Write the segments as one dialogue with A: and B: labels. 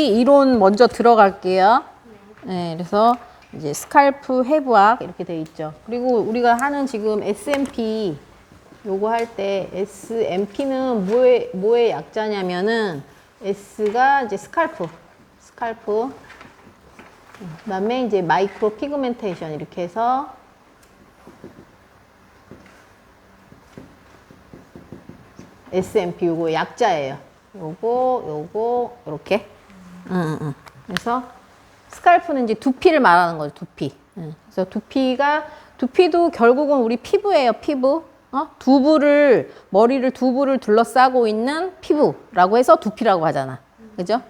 A: 이론 먼저 들어갈게요. 네, 그래서 이제 스칼프 해부학 이렇게 돼 있죠. 그리고 우리가 하는 지금 SMP 요거 할 때 SMP는 뭐의 약자냐면은 S가 이제 스칼프. 그다음에 이제 마이크로 피그멘테이션 이렇게 해서 SMP 요거 약자예요. 요거 이렇게. 그래서 스칼프는 이제 두피를 말하는 거죠. 두피. 그래서 두피도 결국은 우리 피부예요. 피부. 머리를 두부를 둘러싸고 있는 피부라고 해서 두피라고 하잖아. 그죠?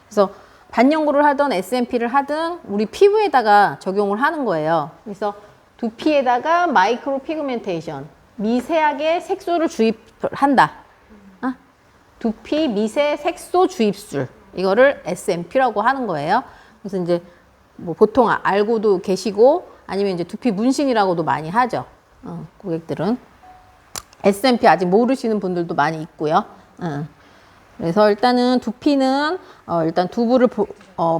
A: 그래서 반영구를 하든 SMP를 하든 우리 피부에다가 적용을 하는 거예요. 그래서 두피에다가 마이크로 피그멘테이션, 미세하게 색소를 주입한다. 두피 미세 색소 주입술. 이거를 SMP라고 하는 거예요. 그래서 이제 뭐 보통 알고도 계시고 아니면 이제 두피 문신이라고도 많이 하죠. 고객들은. SMP 아직 모르시는 분들도 많이 있고요. 그래서 일단은 두피는 일단 두부를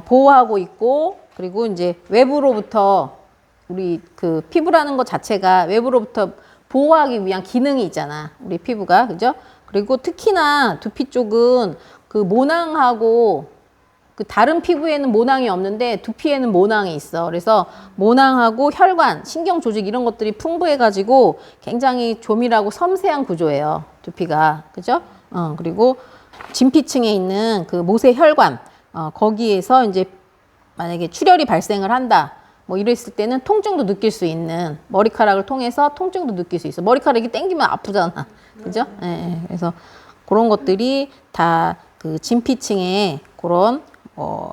A: 보호하고 있고, 그리고 이제 외부로부터 우리 그 피부라는 것 자체가 외부로부터 보호하기 위한 기능이 있잖아. 우리 피부가. 그죠? 그리고 특히나 두피 쪽은 그 모낭하고 그 다른 피부에는 모낭이 없는데 두피에는 모낭이 있어. 그래서 모낭하고 혈관, 신경 조직 이런 것들이 풍부해가지고 굉장히 조밀하고 섬세한 구조예요. 두피가. 그죠? 그리고 진피층에 있는 그 모세 혈관, 거기에서 이제 만약에 출혈이 발생을 한다. 뭐 이랬을 때는 통증도 느낄 수 있는, 머리카락을 통해서 통증도 느낄 수 있어. 머리카락이 땡기면 아프잖아. 그죠? 예. 그래서 그런 것들이 다 그 진피층에 그런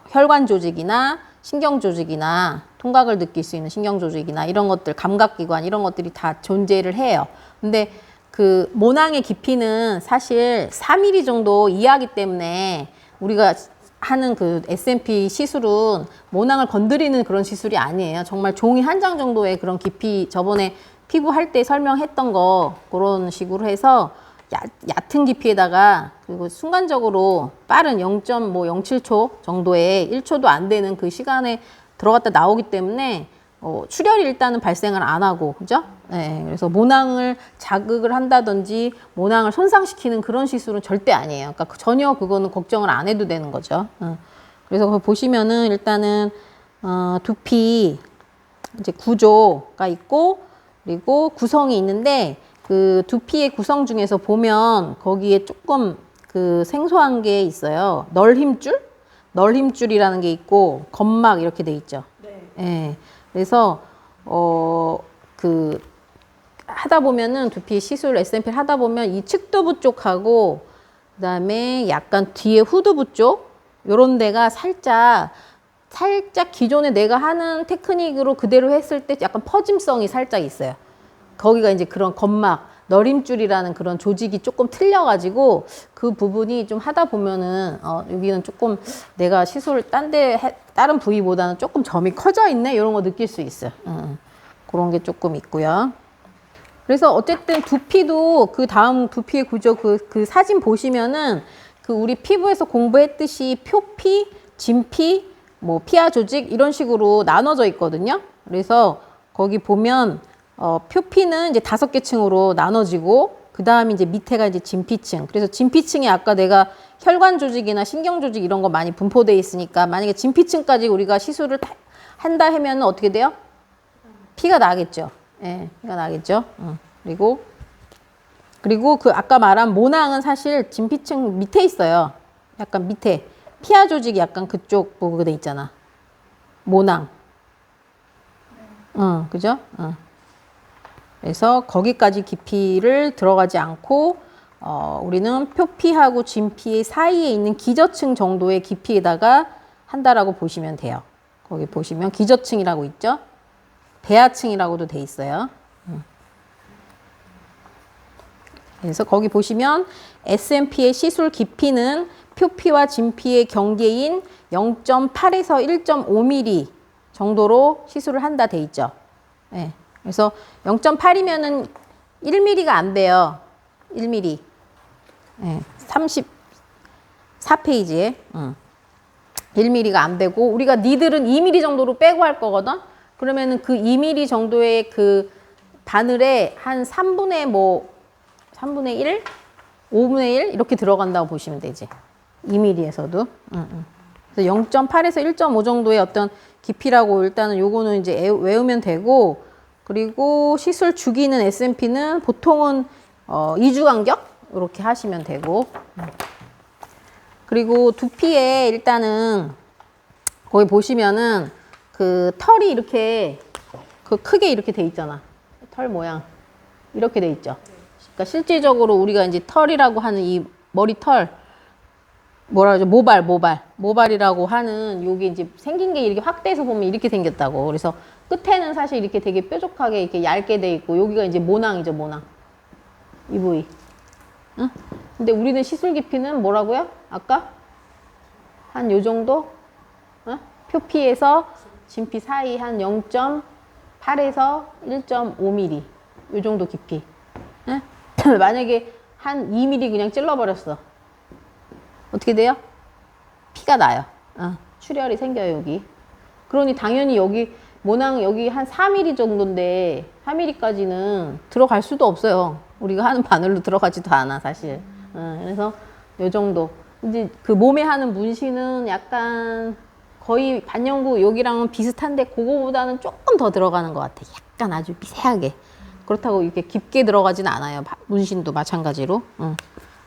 A: 혈관 조직이나 신경 조직이나 통각을 느낄 수 있는 신경 조직이나 이런 것들, 감각기관 이런 것들이 다 존재를 해요. 근데 그 모낭의 깊이는 사실 4mm 정도 이하기 때문에 우리가 하는 그 SMP 시술은 모낭을 건드리는 그런 시술이 아니에요. 정말 종이 한 장 정도의 그런 깊이, 저번에 피부 할 때 설명했던 거 그런 식으로 해서 얕은 깊이에다가 그리고 순간적으로 빠른 0.07초 정도의 1초도 안 되는 그 시간에 들어갔다 나오기 때문에 출혈이 일단은 발생을 안 하고, 그죠? 네, 그래서 모낭을 자극을 한다든지 모낭을 손상시키는 그런 시술은 절대 아니에요. 그러니까 전혀 그거는 걱정을 안 해도 되는 거죠. 그래서 보시면은 일단은 두피 이제 구조가 있고, 그리고 구성이 있는데 그 두피의 구성 중에서 보면 거기에 조금 그 생소한 게 있어요. 널힘줄이라는 게 있고 점막 이렇게 돼 있죠. 네. 예. 그래서 그 하다 보면은 두피 시술 SMP를 하다 보면 이 측두부 쪽하고 그다음에 약간 뒤에 후두부 쪽 요런 데가 살짝 기존에 내가 하는 테크닉으로 그대로 했을 때 약간 퍼짐성이 살짝 있어요. 거기가 이제 그런 점막, 너림줄이라는 그런 조직이 조금 틀려가지고 그 부분이 좀 하다 보면은 여기는 조금 내가 시술을 다른 부위보다는 조금 점이 커져 있네 이런 거 느낄 수 있어요. 그런 게 조금 있고요. 그래서 어쨌든 두피도 그 다음 두피의 구조 그 사진 보시면은 그 우리 피부에서 공부했듯이 표피, 진피, 뭐 피하 조직 이런 식으로 나눠져 있거든요. 그래서 거기 보면 표피는 이제 5개 층으로 나눠지고, 그 다음에 이제 밑에가 이제 진피층. 그래서 진피층에 아까 내가 혈관 조직이나 신경 조직 이런 거 많이 분포되어 있으니까 만약에 진피층까지 우리가 시술을 한다 하면 어떻게 돼요? 피가 나겠죠. 예, 피가 나겠죠. 그리고 그 아까 말한 모낭은 사실 진피층 밑에 있어요. 약간 밑에. 피하 조직이 약간 그쪽 보고 돼 있잖아. 모낭. 그죠? 그래서 거기까지 깊이를 들어가지 않고 우리는 표피하고 진피 사이에 있는 기저층 정도의 깊이에다가 한다라고 보시면 돼요. 거기 보시면 기저층이라고 있죠. 대하층이라고도 돼 있어요. 그래서 거기 보시면 SMP의 시술 깊이는 표피와 진피의 경계인 0.8에서 1.5mm 정도로 시술을 한다 돼 있죠. 네. 그래서 0.8이면은 1mm가 안 돼요. 1mm. 네. 34페이지에. 1mm가 안 되고 우리가 니들은 2mm 정도로 빼고 할 거거든. 그러면은 그 2mm 정도의 그 바늘에 한 3분의 1, 5분의 1 이렇게 들어간다고 보시면 되지. 2mm에서도. 그래서 0.8에서 1.5 정도의 어떤 깊이라고 일단은 요거는 이제 외우면 되고, 그리고 시술 주기는 S&P는 보통은 2주 간격 이렇게 하시면 되고, 그리고 두피에 일단은 거기 보시면은 그 털이 이렇게 그 크게 이렇게 돼 있잖아. 털 모양 이렇게 돼 있죠. 그러니까 실질적으로 우리가 이제 털이라고 하는 이 머리털 뭐라 그러죠? 모발이라고 하는 요게 이제 생긴 게 이렇게 확대해서 보면 이렇게 생겼다고. 그래서 끝에는 사실 이렇게 되게 뾰족하게 이렇게 얇게 돼 있고 여기가 이제 모낭이죠, 모낭. 이 부위. 응? 근데 우리는 시술 깊이는 뭐라고요? 아까 한 요 정도? 응? 표피에서 진피 사이 한 0.8에서 1.5mm 요 정도 깊이. 응? 만약에 한 2mm 그냥 찔러버렸어. 어떻게 돼요? 피가 나요. 출혈이 생겨요, 여기. 그러니 당연히 여기 모낭 여기 한 4mm 정도인데 4mm까지는 들어갈 수도 없어요. 우리가 하는 바늘로 들어가지도 않아, 사실. 그래서 요 정도. 이제 그 몸에 하는 문신은 약간 거의 반영구 여기랑은 비슷한데 그거보다는 조금 더 들어가는 것 같아. 약간 아주 미세하게. 그렇다고 이렇게 깊게 들어가진 않아요. 문신도 마찬가지로.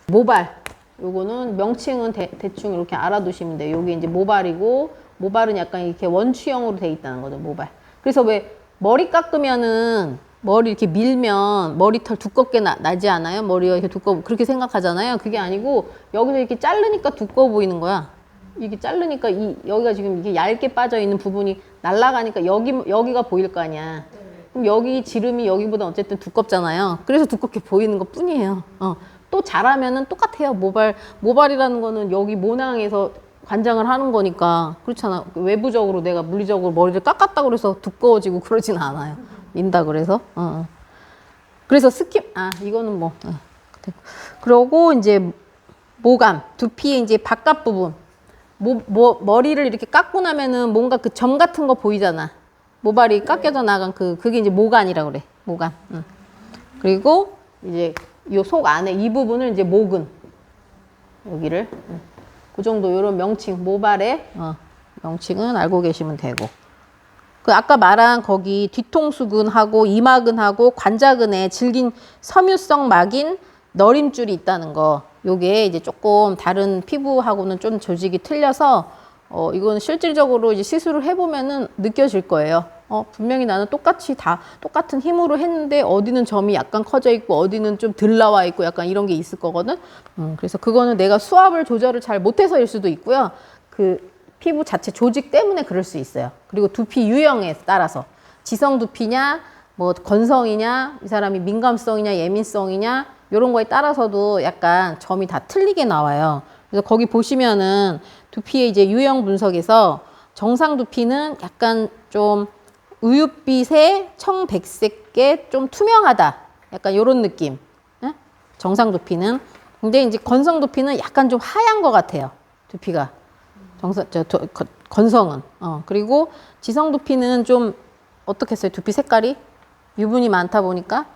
A: 모발. 요거는 명칭은 대충 이렇게 알아두시면 돼요. 요게 이제 모발이고, 모발은 약간 이렇게 원추형으로 돼 있다는 거죠, 모발. 그래서 왜 머리 깎으면은 머리 이렇게 밀면 머리털 두껍게 나지 않아요? 머리가 이렇게 두꺼워. 그렇게 생각하잖아요. 그게 아니고 여기서 이렇게 자르니까 두꺼워 보이는 거야. 이게 자르니까 여기가 지금 이게 얇게 빠져 있는 부분이 날아가니까 여기가 보일 거 아니야. 그럼 여기 지름이 여기보다 어쨌든 두껍잖아요. 그래서 두껍게 보이는 것 뿐이에요. 또 자라면은 똑같아요. 모발이라는 거는 여기 모낭에서 관장을 하는 거니까 그렇잖아. 외부적으로 내가 물리적으로 머리를 깎았다고 그래서 두꺼워지고 그러진 않아요. 민다 그래서. 그래서 이거는 뭐. 그러고 이제 모감, 두피의 이제 바깥 부분. 머리를 이렇게 깎고 나면은 뭔가 그 점 같은 거 보이잖아. 모발이 깎여져 나간 그게 이제 모간이라고 그래. 모간. 그리고 이제 요 속 안에 이 부분을 이제 모근. 여기를. 그 정도 요런 명칭, 모발의 명칭은 알고 계시면 되고. 그 아까 말한 거기 뒤통수근하고 이마근하고 관자근에 질긴 섬유성 막인 너림줄이 있다는 거. 요게 이제 조금 다른 피부하고는 좀 조직이 틀려서 이거는 실질적으로 이제 시술을 해보면은 느껴질 거예요. 분명히 나는 똑같은 힘으로 했는데 어디는 점이 약간 커져 있고 어디는 좀 덜 나와 있고 약간 이런 게 있을 거거든. 그래서 그거는 내가 수압을 조절을 잘 못해서일 수도 있고요. 그 피부 자체 조직 때문에 그럴 수 있어요. 그리고 두피 유형에 따라서 지성 두피냐, 뭐 건성이냐, 이 사람이 민감성이냐, 예민성이냐 이런 거에 따라서도 약간 점이 다 틀리게 나와요. 그래서 거기 보시면은 두피의 이제 유형 분석에서 정상 두피는 약간 좀 우윳빛에 청백색계 좀 투명하다. 약간 요런 느낌. 응? 정상 두피는. 근데 이제 건성 두피는 약간 좀 하얀 것 같아요. 두피가. 건성은. 그리고 지성 두피는 좀 어떻게 했어요? 두피 색깔이? 유분이 많다 보니까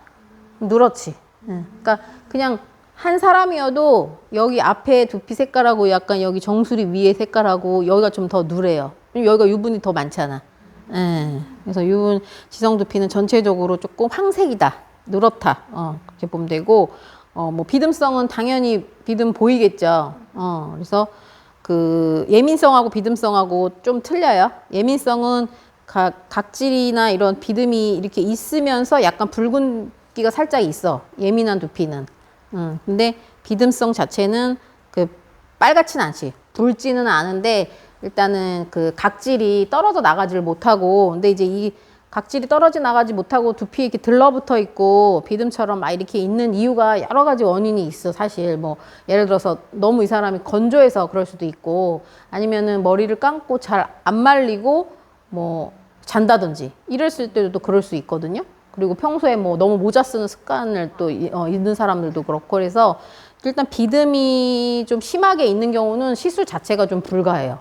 A: 누렇지. 그러니까 그냥 한 사람이어도 여기 앞에 두피 색깔하고 약간 여기 정수리 위에 색깔하고 여기가 좀 더 누래요. 여기가 유분이 더 많잖아. 그래서 지성 두피는 전체적으로 조금 황색이다. 누렇다. 그렇게 보면 되고, 뭐 비듬성은 당연히 비듬 보이겠죠. 그래서 그 예민성하고 비듬성하고 좀 틀려요. 예민성은 각질이나 이런 비듬이 이렇게 있으면서 약간 붉은기가 살짝 있어. 예민한 두피는. 근데 비듬성 자체는 그 빨갛진 않지. 붉지는 않은데 일단은 그 각질이 떨어져 나가지를 못하고, 근데 이제 이 각질이 떨어져 나가지 못하고 두피에 이렇게 들러붙어 있고 비듬처럼 막 이렇게 있는 이유가 여러 가지 원인이 있어, 사실. 뭐 예를 들어서 너무 이 사람이 건조해서 그럴 수도 있고, 아니면은 머리를 감고 잘 안 말리고 뭐 잔다든지 이랬을 때도 그럴 수 있거든요. 그리고 평소에 뭐 너무 모자 쓰는 습관을 또 있는 사람들도 그렇고, 그래서 일단 비듬이 좀 심하게 있는 경우는 시술 자체가 좀 불가해요.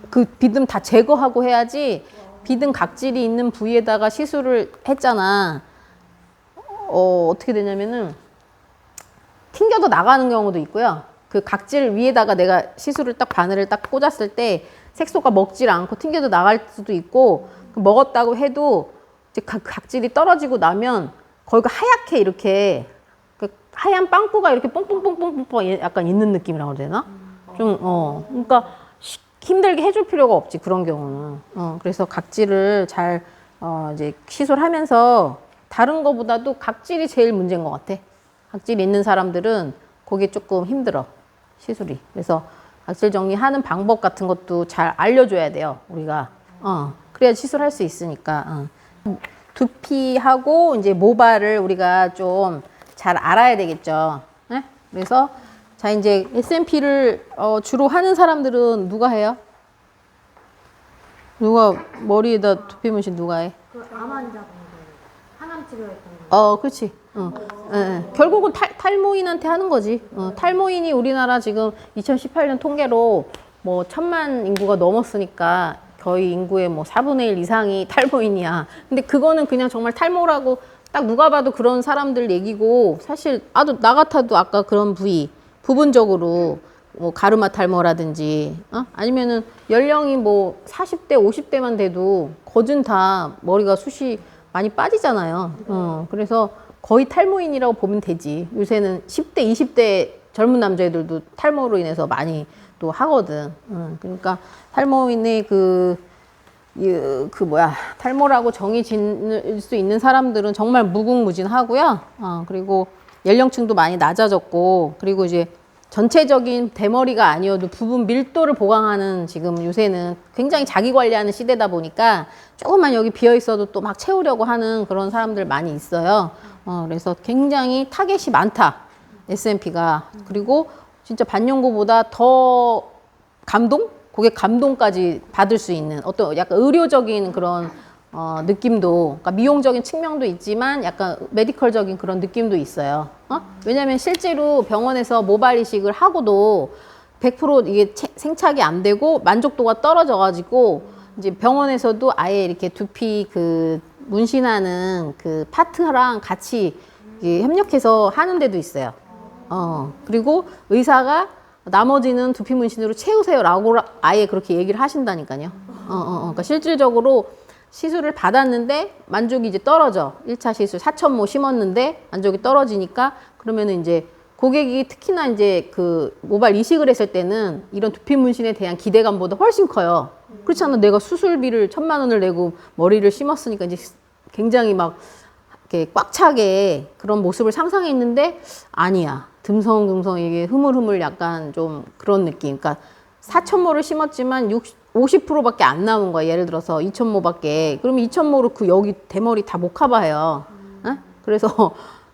A: 그 비듬 다 제거하고 해야지. 비듬 각질이 있는 부위에다가 시술을 했잖아. 어떻게 되냐면은 튕겨도 나가는 경우도 있고요. 그 각질 위에다가 내가 시술을 딱 바늘을 딱 꽂았을 때 색소가 먹질 않고 튕겨도 나갈 수도 있고, 먹었다고 해도 이제 각질이 떨어지고 나면 거기가 하얗게 이렇게 그 하얀 빵꾸가 이렇게 뽕뽕뽕뽕뽕 약간 있는 느낌이라고 해야 되나? 좀 그러니까 힘들게 해줄 필요가 없지, 그런 경우는. 그래서 각질을 잘 이제 시술하면서 다른 거보다도 각질이 제일 문제인 것 같아. 각질 있는 사람들은 그게 조금 힘들어, 시술이. 그래서 각질 정리하는 방법 같은 것도 잘 알려줘야 돼요, 우리가. 그래야 시술할 수 있으니까. 두피하고 이제 모발을 우리가 좀 잘 알아야 되겠죠. 네? 그래서 자, 이제 SNP를 주로 하는 사람들은 누가 해요? 누가 머리에다 두피 문신 누가 해?
B: 그 암 환자분들 항암 치료했던 거.
A: 그렇지. 결국은 탈모인한테 하는 거지. 탈모인이 우리나라 지금 2018년 통계로 뭐 1000만 인구가 넘었으니까 거의 인구의 뭐 4분의 1 이상이 탈모인이야. 근데 그거는 그냥 정말 탈모라고 딱 누가 봐도 그런 사람들 얘기고, 사실 나 같아도 아까 그런 부분적으로 뭐 가르마 탈모라든지 아니면은 연령이 뭐 40대 50대만 돼도 거진 다 머리가 숱이 많이 빠지잖아요. 그래서 거의 탈모인이라고 보면 되지. 요새는 10대 20대 젊은 남자애들도 탈모로 인해서 많이 또 하거든. 그러니까 탈모인의 탈모라고 정의 짓을 수 있는 사람들은 정말 무궁무진하고요. 그리고 연령층도 많이 낮아졌고, 그리고 이제 전체적인 대머리가 아니어도 부분 밀도를 보강하는, 지금 요새는 굉장히 자기 관리하는 시대다 보니까 조금만 여기 비어 있어도 또 막 채우려고 하는 그런 사람들 많이 있어요. 그래서 굉장히 타겟이 많다, SNP가. 그리고 진짜 반영구보다 더 고객 감동까지 받을 수 있는 어떤 약간 의료적인 그런 느낌도, 그러니까 미용적인 측면도 있지만 약간 메디컬적인 그런 느낌도 있어요. 왜냐면 실제로 병원에서 모발 이식을 하고도 100% 이게 생착이 안 되고 만족도가 떨어져가지고 이제 병원에서도 아예 이렇게 두피 그 문신하는 그 파트랑 같이 협력해서 하는 데도 있어요. 그리고 의사가 나머지는 두피 문신으로 채우세요라고 아예 그렇게 얘기를 하신다니까요. 그러니까 실질적으로 시술을 받았는데 만족이 이제 떨어져. 1차 시술 4,000모 심었는데 만족이 떨어지니까, 그러면은 이제 고객이 특히나 이제 그 모발 이식을 했을 때는 이런 두피 문신에 대한 기대감보다 훨씬 커요. 그렇지 않아? 내가 수술비를 1,000만 원을 내고 머리를 심었으니까 이제 굉장히 막 이렇게 꽉 차게 그런 모습을 상상했는데 아니야. 듬성듬성 이게 흐물흐물 약간 좀 그런 느낌. 그러니까 4,000모를 심었지만 50%밖에 안 나온 거야. 예를 들어서 2,000모밖에. 그러면 2,000모로 그 여기 대머리 다 못 커봐요.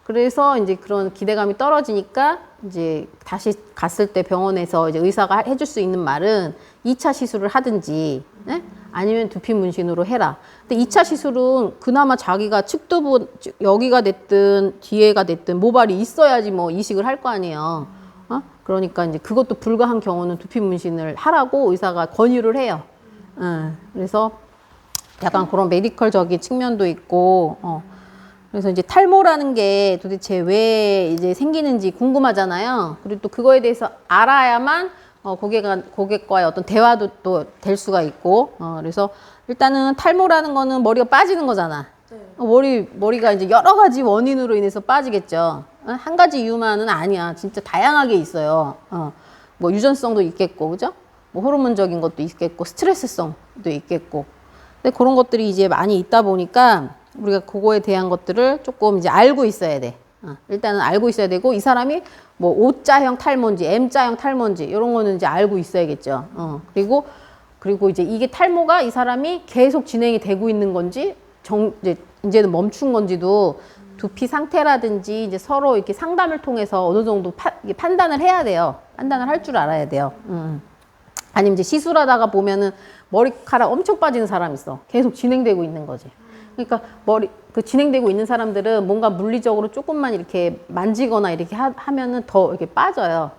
A: 그래서 이제 그런 기대감이 떨어지니까 이제 다시 갔을 때 병원에서 이제 의사가 해줄 수 있는 말은 2차 시술을 하든지, 네? 아니면 두피 문신으로 해라. 근데 2차 시술은 그나마 자기가 측두부 여기가 됐든 뒤에가 됐든 모발이 있어야지 뭐 이식을 할 거 아니에요. 그러니까 이제 그것도 불가한 경우는 두피 문신을 하라고 의사가 권유를 해요. 그래서 약간 그런 메디컬적인 측면도 있고, 그래서 이제 탈모라는 게 도대체 왜 이제 생기는지 궁금하잖아요. 그리고 또 그거에 대해서 알아야만 고객과의 어떤 대화도 또 될 수가 있고, 그래서 일단은 탈모라는 거는 머리가 빠지는 거잖아. 머리가 이제 여러 가지 원인으로 인해서 빠지겠죠. 한 가지 이유만은 아니야. 진짜 다양하게 있어요. 뭐 유전성도 있겠고, 그죠? 뭐 호르몬적인 것도 있겠고, 스트레스성도 있겠고. 근데 그런 것들이 이제 많이 있다 보니까 우리가 그거에 대한 것들을 조금 이제 알고 있어야 돼. 일단은 알고 있어야 되고, 이 사람이 뭐 O자형 탈모인지 M자형 탈모인지 이런 거는 이제 알고 있어야겠죠. 그리고 이제 이게 탈모가 이 사람이 계속 진행이 되고 있는 건지 이제는 멈춘 건지도 두피 상태라든지 이제 서로 이렇게 상담을 통해서 어느 정도 판단을 해야 돼요. 판단을 할 줄 알아야 돼요. 아니면 이제 시술하다가 보면은 머리카락 엄청 빠지는 사람 있어. 계속 진행되고 있는 거지. 그러니까 진행되고 있는 사람들은 뭔가 물리적으로 조금만 이렇게 만지거나 이렇게 하면은 더 이렇게 빠져요.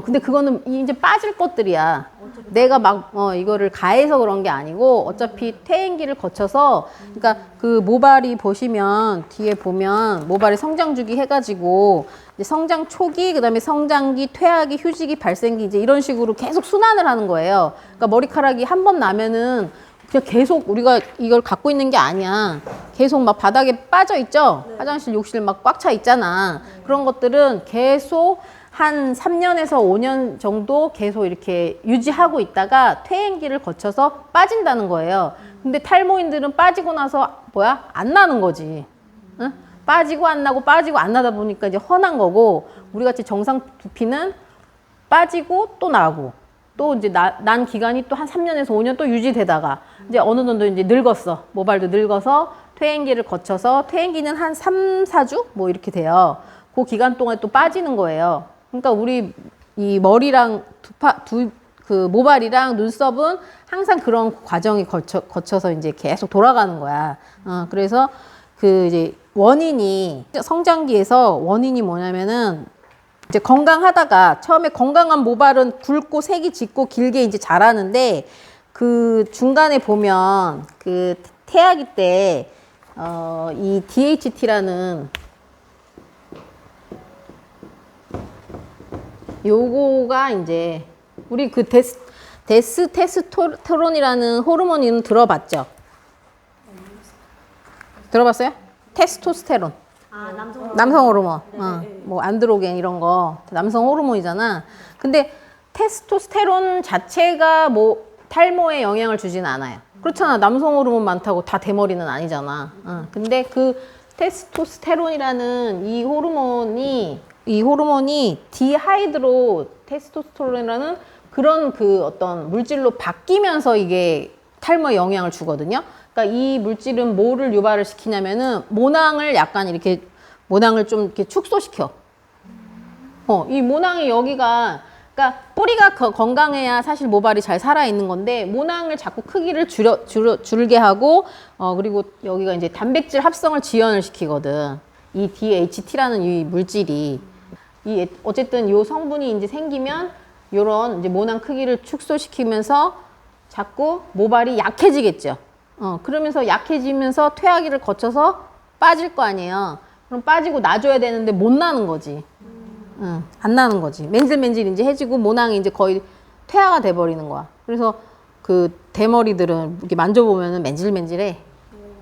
A: 근데 그거는 이제 빠질 것들이야. 내가 막, 이거를 가해서 그런 게 아니고, 어차피 퇴행기를 거쳐서, 그러니까 그 모발이 보시면, 뒤에 보면, 모발의 성장주기 해가지고, 이제 성장 초기, 그 다음에 성장기, 퇴화기, 휴지기, 발생기, 이제 이런 식으로 계속 순환을 하는 거예요. 그러니까 머리카락이 한 번 나면은, 그냥 계속 우리가 이걸 갖고 있는 게 아니야. 계속 막 바닥에 빠져 있죠? 네. 화장실, 욕실 막 꽉 차 있잖아. 그런 것들은 계속 한 3년에서 5년 정도 계속 이렇게 유지하고 있다가 퇴행기를 거쳐서 빠진다는 거예요. 근데 탈모인들은 빠지고 나서 안 나는 거지. 응? 빠지고 안 나고 빠지고 안 나다 보니까 이제 훤한 거고, 우리 같이 정상 두피는 빠지고 또 나고, 또 이제 난 기간이 또 한 3년에서 5년 또 유지되다가 이제 어느 정도 이제 늙었어. 모발도 늙어서 퇴행기를 거쳐서 퇴행기는 한 3, 4주 뭐 이렇게 돼요. 그 기간 동안 또 빠지는 거예요. 그러니까 우리 이 머리랑 그 모발이랑 눈썹은 항상 그런 과정이 거쳐서 이제 계속 돌아가는 거야. 그래서 그 이제 원인이 성장기에서 원인이 뭐냐면은 이제 건강하다가 처음에 건강한 모발은 굵고 색이 짙고 길게 이제 자라는데 그 중간에 보면 그 태아기 때 이 DHT라는 요거가 이제 우리 그 데스테스토론이라는 호르몬은 들어봤죠? 들어봤어요? 테스토스테론. 남성 호르몬. 뭐 안드로겐 이런 거 남성 호르몬이잖아. 근데 테스토스테론 자체가 뭐 탈모에 영향을 주지는 않아요. 그렇잖아. 남성 호르몬 많다고 다 대머리는 아니잖아. 근데 그 테스토스테론이라는 이 호르몬이 디하이드로 테스토스테론이라는 그런 그 어떤 물질로 바뀌면서 이게 탈모에 영향을 주거든요. 그러니까 이 물질은 뭐를 유발을 시키냐면은 모낭을 좀 이렇게 축소시켜. 이 모낭이 여기가, 그러니까 뿌리가 건강해야 사실 모발이 잘 살아있는 건데, 모낭을 자꾸 크기를 줄게 하고, 그리고 여기가 이제 단백질 합성을 지연을 시키거든. 이 DHT라는 이 물질이. 어쨌든 요 성분이 이제 생기면, 요런 이제 모낭 크기를 축소시키면서 자꾸 모발이 약해지겠죠. 그러면서 약해지면서 퇴화기를 거쳐서 빠질 거 아니에요. 그럼 빠지고 나줘야 되는데 못 나는 거지. 안 나는 거지. 맨질맨질 이제 해지고 모낭이 이제 거의 퇴화가 돼버리는 거야. 그래서 그 대머리들은 이렇게 만져보면은 맨질맨질해.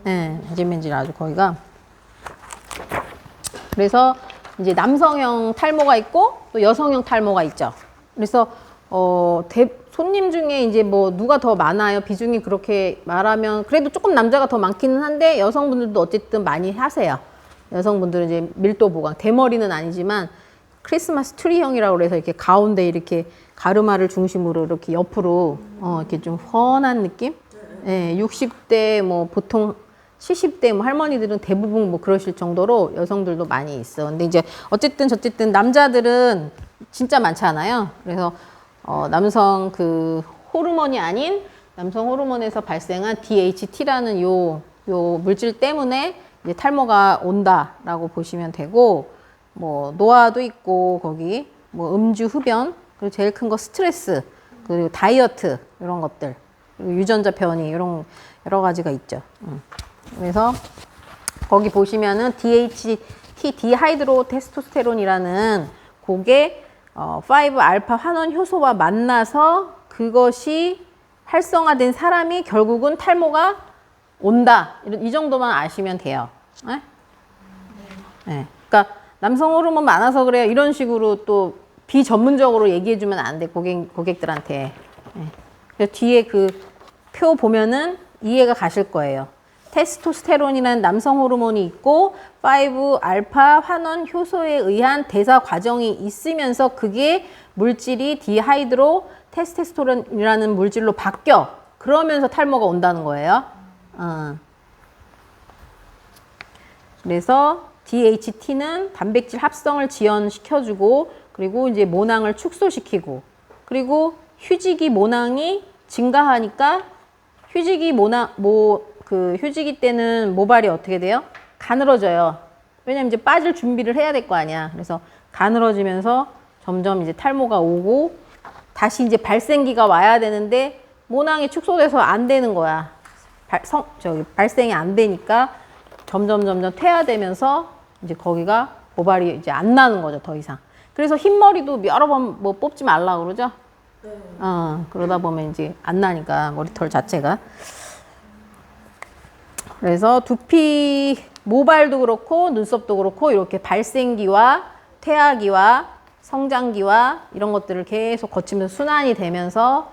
A: 맨질맨질 아주 거기가. 그래서 이제 남성형 탈모가 있고 또 여성형 탈모가 있죠. 그래서 손님 중에 이제 뭐 누가 더 많아요? 비중이 그렇게 말하면 그래도 조금 남자가 더 많기는 한데 여성분들도 어쨌든 많이 하세요. 여성분들은 이제 밀도 보강, 대머리는 아니지만 크리스마스 트리형이라고 그래서 이렇게 가운데 이렇게 가르마를 중심으로 이렇게 옆으로 이렇게 좀 훤한 느낌? 60대 뭐 보통 70대 뭐 할머니들은 대부분 뭐 그러실 정도로 여성들도 많이 있어. 근데 이제 저쨌든 남자들은 진짜 많지 않아요. 그래서 남성 그 호르몬이 아닌 남성 호르몬에서 발생한 DHT라는 요 물질 때문에 이제 탈모가 온다라고 보시면 되고, 뭐 노화도 있고 거기 뭐 음주 흡연, 그리고 제일 큰 거 스트레스, 그리고 다이어트 이런 것들, 그리고 유전자 변이 이런 여러 가지가 있죠. 그래서 거기 보시면은 DHT 디하이드로 테스토스테론이라는 그게 5알파 환원 효소와 만나서 그것이 활성화된 사람이 결국은 탈모가 온다. 이 정도만 아시면 돼요. 네. 그러니까 남성 호르몬 많아서 그래요. 이런 식으로 또 비전문적으로 얘기해주면 안 돼. 고객들한테. 네. 그래서 뒤에 그 표 보면은 이해가 가실 거예요. 테스토스테론이라는 남성 호르몬이 있고 5알파 환원 효소에 의한 대사 과정이 있으면서 그게 물질이 디하이드로 테스토스테론이라는 물질로 바뀌어. 그러면서 탈모가 온다는 거예요. 그래서 DHT는 단백질 합성을 지연시켜주고, 그리고 이제 모낭을 축소시키고, 그리고 휴지기 모낭이 증가하니까 휴지기 때는 모발이 어떻게 돼요? 가늘어져요. 왜냐면 이제 빠질 준비를 해야 될 거 아니야. 그래서 가늘어지면서 점점 이제 탈모가 오고 다시 이제 발생기가 와야 되는데 모낭이 축소돼서 안 되는 거야. 발생이 안 되니까 점점 퇴화되면서 이제 거기가 모발이 이제 안 나는 거죠, 더 이상. 그래서 흰머리도 여러 번 뭐 뽑지 말라 그러죠. 그러다 보면 이제 안 나니까 머리털 자체가. 그래서 두피 모발도 그렇고 눈썹도 그렇고 이렇게 발생기와 퇴화기와 성장기와 이런 것들을 계속 거치면서 순환이 되면서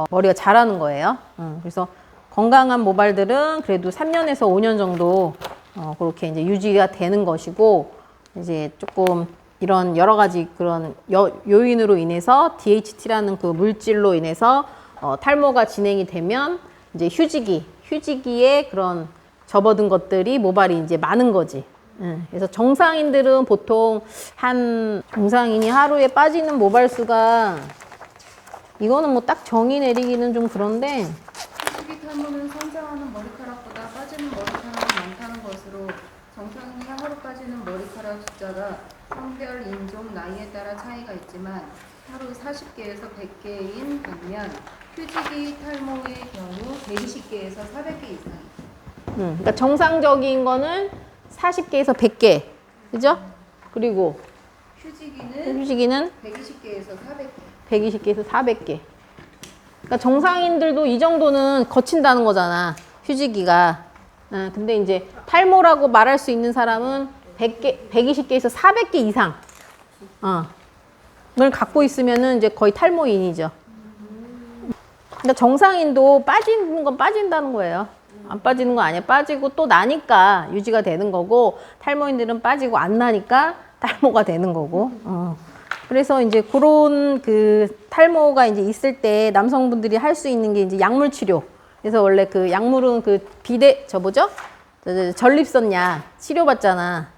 A: 머리가 자라는 거예요. 그래서 건강한 모발들은 그래도 3년에서 5년 정도 그렇게 이제 유지가 되는 것이고, 이제 조금 이런 여러 가지 그런 요인으로 인해서 DHT라는 그 물질로 인해서 탈모가 진행이 되면 이제 휴지기에 그런 접어든 것들이 모발이 이제 많은 거지. 그래서 정상인들은 보통 정상인이 하루에 빠지는 모발 수가, 이거는 뭐 딱 정의 내리기는 좀 그런데,
C: 휴지기 탈모는 성장하는 머리카락보다 빠지는 머리카락이 많다는 것으로 정상인이 하루 빠지는 머리카락 숫자가 성별, 인종, 나이에 따라 차이가 있지만 하루 40개에서 100개인 반면 휴지기 탈모의 경우 120개에서 400개 이상입니다.
A: 그러니까 정상적인 거는 40개에서 100개, 그죠? 그리고 휴지기는
C: 120개에서 400개.
A: 120개에서 400개. 그러니까 정상인들도 이 정도는 거친다는 거잖아, 휴지기가. 근데 이제 탈모라고 말할 수 있는 사람은 120개에서 400개 이상 을 갖고 있으면은 이제 거의 탈모인이죠. 그러니까 정상인도 빠지는 건 빠진다는 거예요. 안 빠지는 거 아니야. 빠지고 또 나니까 유지가 되는 거고, 탈모인들은 빠지고 안 나니까 탈모가 되는 거고. 그래서 이제 그런 그 탈모가 이제 있을 때 남성분들이 할 수 있는 게 이제 약물 치료. 그래서 원래 그 약물은 그 전립선 약 치료받잖아.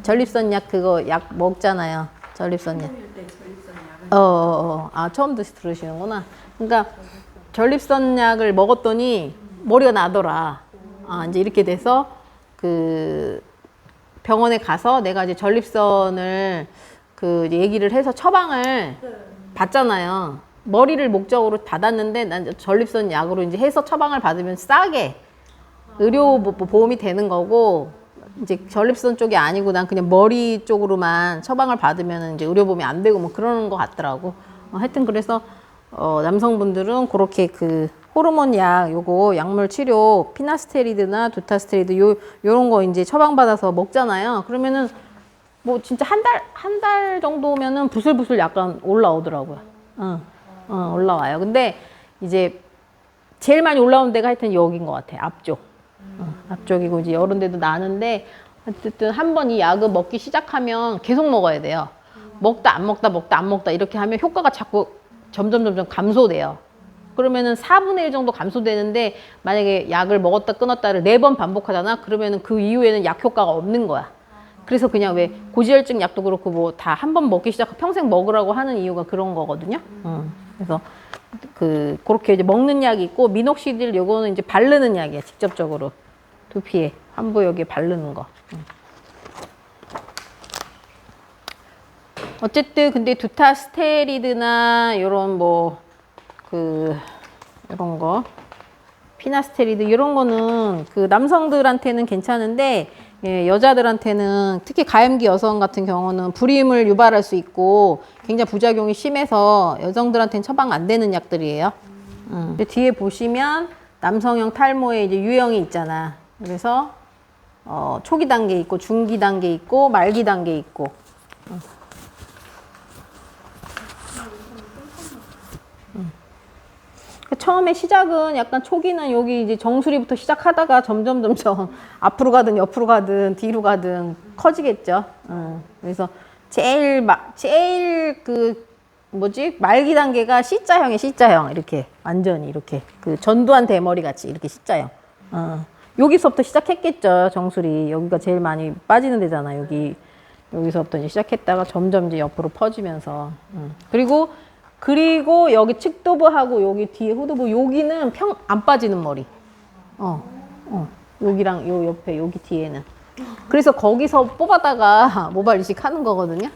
A: 전립선 약 그거 약 먹잖아요. 전립선 약. 처음 들으시는구나. 그러니까 전립선 약을 먹었더니 머리가 나더라. 이제 이렇게 돼서 그 병원에 가서 내가 이제 전립선을 그 얘기를 해서 처방을 받잖아요. 머리를 목적으로 받았는데 난 전립선 약으로 이제 해서 처방을 받으면 싸게 의료 보험이 되는 거고, 이제 전립선 쪽이 아니고 난 그냥 머리 쪽으로만 처방을 받으면 이제 의료보험이 안 되고 뭐 그러는 것 같더라고. 하여튼 그래서 남성분들은 그렇게 그 호르몬 약, 요거 약물 치료, 피나스테리드나 두타스테리드 요런 거 이제 처방받아서 먹잖아요. 그러면은 뭐 진짜 한 달 정도면은 부슬부슬 약간 올라오더라고요. 올라와요. 근데 이제 제일 많이 올라오는 데가 하여튼 여긴 것 같아. 앞쪽. 앞쪽이고 이제 여러 데도 나는데, 어쨌든 한번 이 약을 먹기 시작하면 계속 먹어야 돼요. 먹다 안 먹다 이렇게 하면 효과가 자꾸 점점 감소돼요. 그러면은 4분의 1 정도 감소되는데, 만약에 약을 먹었다 끊었다를 4번 반복하잖아. 그러면은 그 이후에는 약 효과가 없는 거야. 그래서 그냥 왜 고지혈증 약도 그렇고 뭐 다 한 번 먹기 시작하면 평생 먹으라고 하는 이유가 그런 거거든요. 그래서 그렇게 이제 먹는 약이 있고, 미녹시딜 요거는 이제 바르는 약이야. 직접적으로 두피에 환부 여기에 바르는 거. 어쨌든 근데 두타스테리드나 요런 뭐 이런 거 피나스테리드 이런 거는 그 남성들한테는 괜찮은데, 여자들한테는 특히 가임기 여성 같은 경우는 불임을 유발할 수 있고 굉장히 부작용이 심해서 여성들한테는 처방 안 되는 약들이에요. 근데 뒤에 보시면 남성형 탈모에 이제 유형이 있잖아. 그래서 초기 단계 있고 중기 단계 있고 말기 단계 있고. 처음에 시작은 약간 초기는 여기 이제 정수리부터 시작하다가 점점 앞으로 가든 옆으로 가든 뒤로 가든 커지겠죠. 그래서 제일 말기 단계가 C자형이에요. C자형. 이렇게 완전히 이렇게 그 전두환 대머리 같이 이렇게 C자형. 여기서부터 시작했겠죠. 정수리 여기가 제일 많이 빠지는 데잖아. 여기서부터 이제 시작했다가 점점 이제 옆으로 퍼지면서. 그리고 여기 측두부하고 여기 뒤에 후두부 여기는 안 빠지는 머리. 여기랑 요 옆에 여기 뒤에는. 그래서 거기서 뽑아다가 모발 이식 하는 거거든요.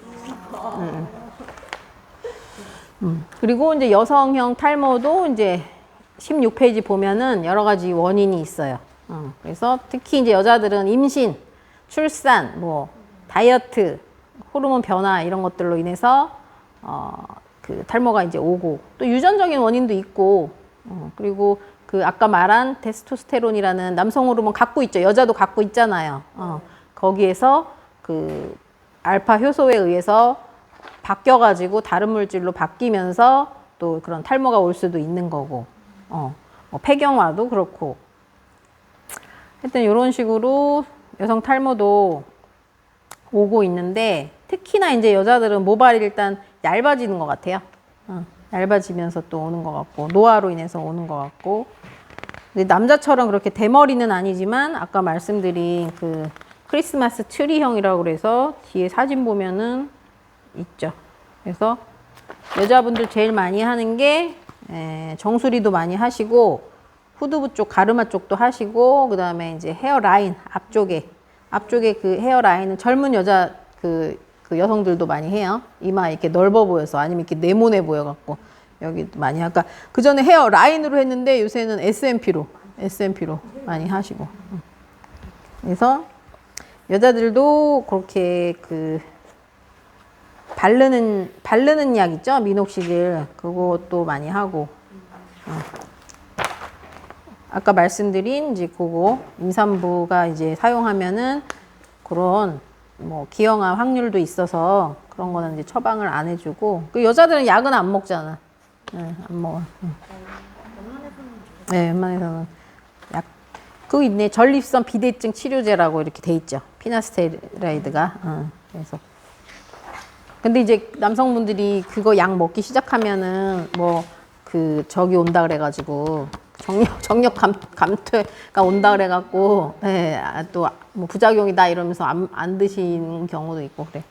A: 그리고 이제 여성형 탈모도 이제 16페이지 보면은 여러 가지 원인이 있어요. 그래서 특히 이제 여자들은 임신, 출산, 뭐 다이어트, 호르몬 변화 이런 것들로 인해서 그 탈모가 이제 오고, 또 유전적인 원인도 있고, 그리고 그 아까 말한 테스토스테론이라는 남성 호르몬 갖고 있죠. 여자도 갖고 있잖아요. 거기에서 그 알파 효소에 의해서 바뀌어가지고 다른 물질로 바뀌면서 또 그런 탈모가 올 수도 있는 거고, 뭐 폐경화도 그렇고. 하여튼 이런 식으로 여성 탈모도 오고 있는데, 특히나 이제 여자들은 모발이 일단 얇아지는 것 같아요. 얇아지면서 또 오는 것 같고, 노화로 인해서 오는 것 같고. 근데 남자처럼 그렇게 대머리는 아니지만 아까 말씀드린 그 크리스마스 트리형이라고 그래서 뒤에 사진 보면은 있죠. 그래서 여자분들 제일 많이 하는 게 정수리도 많이 하시고, 후두부 쪽, 가르마 쪽도 하시고, 그 다음에 이제 헤어라인 앞쪽에 그 헤어라인은 젊은 여자 그 여성들도 많이 해요. 이마 이렇게 넓어 보여서, 아니면 이렇게 네모네 보여갖고 여기 많이 아까 그 전에 헤어 라인으로 했는데 요새는 SMP로 많이 하시고. 그래서 여자들도 그렇게 그 바르는 약 있죠, 미녹시딜, 그것도 많이 하고. 아까 말씀드린 이제 그거 임산부가 이제 사용하면은 그런 뭐 기형아 확률도 있어서 그런 거는 이제 처방을 안 해주고, 그 여자들은 약은 안 먹잖아. 안 먹어. 네, 웬만해서는 약. 그거 있네. 전립선 비대증 치료제라고 이렇게 돼 있죠. 피나스테라이드가. 그래서. 근데 이제 남성분들이 그거 약 먹기 시작하면은 뭐 그 저기 온다 그래가지고 정력 감퇴가 온다 그래갖고, 네, 또 뭐 부작용이다 이러면서 안 드시는 경우도 있고 그래.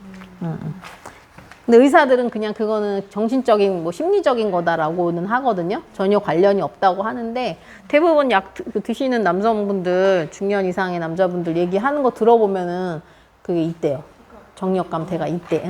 A: 근데 의사들은 그냥 그거는 정신적인 뭐 심리적인 거다라고는 하거든요. 전혀 관련이 없다고 하는데, 대부분 약 드시는 남성분들, 중년 이상의 남자분들 얘기하는 거 들어보면은 그게 있대요. 정력 감퇴가 있대.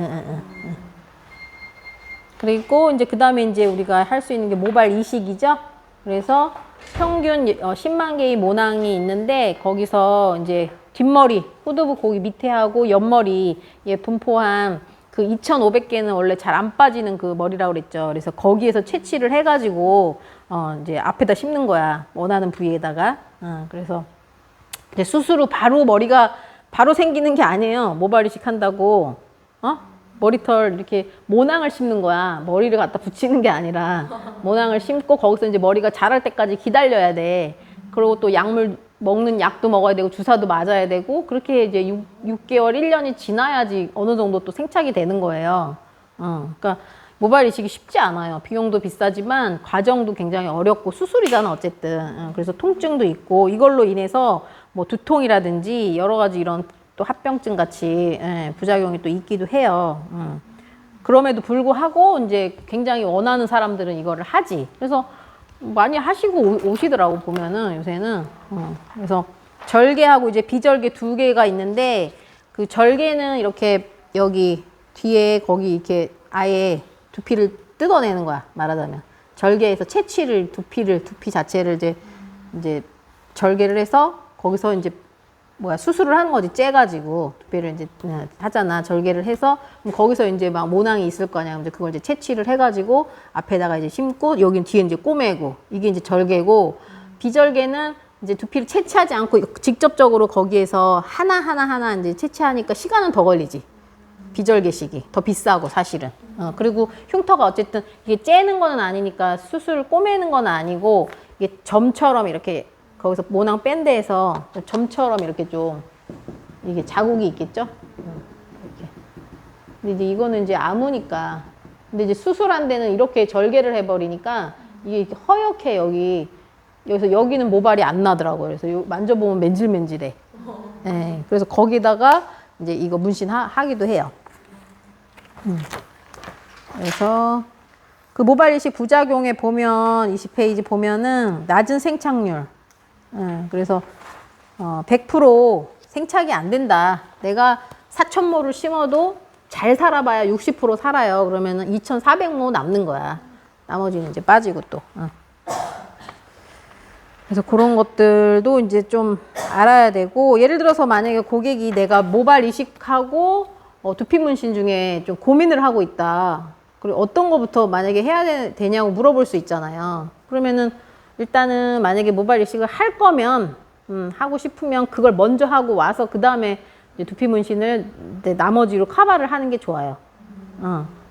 A: 그리고 이제 그 다음에 이제 우리가 할 수 있는 게 모발 이식이죠. 그래서 평균 10만 개의 모낭이 있는데, 거기서 이제 뒷머리, 후두부 거기 밑에 하고 옆머리에 분포한 그 2,500개는 원래 잘 안 빠지는 그 머리라고 그랬죠. 그래서 거기에서 채취를 해가지고 이제 앞에다 심는 거야. 원하는 부위에다가. 그래서 이제 수술 후 바로 머리가 바로 생기는 게 아니에요. 모발 이식 한다고. 머리털 이렇게 모낭을 심는 거야. 머리를 갖다 붙이는 게 아니라 모낭을 심고 거기서 이제 머리가 자랄 때까지 기다려야 돼. 그리고 또 약물 먹는 약도 먹어야 되고 주사도 맞아야 되고, 그렇게 이제 6개월, 1년이 지나야지 어느 정도 또 생착이 되는 거예요. 그러니까 모발 이식이 쉽지 않아요. 비용도 비싸지만 과정도 굉장히 어렵고 수술이잖아 어쨌든. 그래서 통증도 있고, 이걸로 인해서 뭐 두통이라든지 여러 가지 이런 또 합병증 같이 부작용이 또 있기도 해요. 그럼에도 불구하고 이제 굉장히 원하는 사람들은 이거를 하지. 그래서 많이 하시고 오시더라고 보면은 요새는. 그래서 절개하고 이제 비절개 두 개가 있는데, 그 절개는 이렇게 여기 뒤에 거기 이렇게 아예 두피를 뜯어내는 거야, 말하자면. 절개해서 채취를 두피 자체를 이제 절개를 해서 거기서 이제 수술을 하는 거지. 째가지고 두피를 이제 하잖아. 절개를 해서 그럼 거기서 이제 막 모낭이 있을 거냐. 이제 그걸 이제 채취를 해가지고 앞에다가 이제 심고, 여긴 뒤에 이제 꼬매고, 이게 이제 절개고, 비절개는 이제 두피를 채취하지 않고 직접적으로 거기에서 하나 이제 채취하니까 시간은 더 걸리지. 비절개식이 더 비싸고 사실은. 그리고 흉터가 어쨌든 이게 째는 거는 아니니까 수술을 꼬매는 건 아니고, 이게 점처럼 이렇게 거기서 모낭 뺀 데에서 점처럼 이렇게 좀 이게 자국이 있겠죠? 이렇게. 근데 이제 이거는 이제 아무니까. 근데 이제 수술한 데는 이렇게 절개를 해버리니까 이게 허옇게 여기서 여기는 모발이 안 나더라고요. 그래서 만져보면 맨질맨질해. 네, 그래서 거기다가 이제 이거 문신하기도 해요. 그래서 그 모발 이식 부작용에 보면 20페이지 보면은 낮은 생착률. 그래서 100% 생착이 안 된다. 내가 4,000모를 심어도 잘 살아봐야 60% 살아요. 그러면은 2,400모 남는 거야. 나머지는 이제 빠지고 또. 그래서 그런 것들도 이제 좀 알아야 되고, 예를 들어서 만약에 고객이 내가 모발 이식하고 두피 문신 중에 좀 고민을 하고 있다. 그리고 어떤 거부터 만약에 해야 되냐고 물어볼 수 있잖아요. 그러면은 일단은 만약에 모발 이식을 할 거면 하고 싶으면 그걸 먼저 하고 와서 그 다음에 두피 문신을 나머지로 커버를 하는 게 좋아요.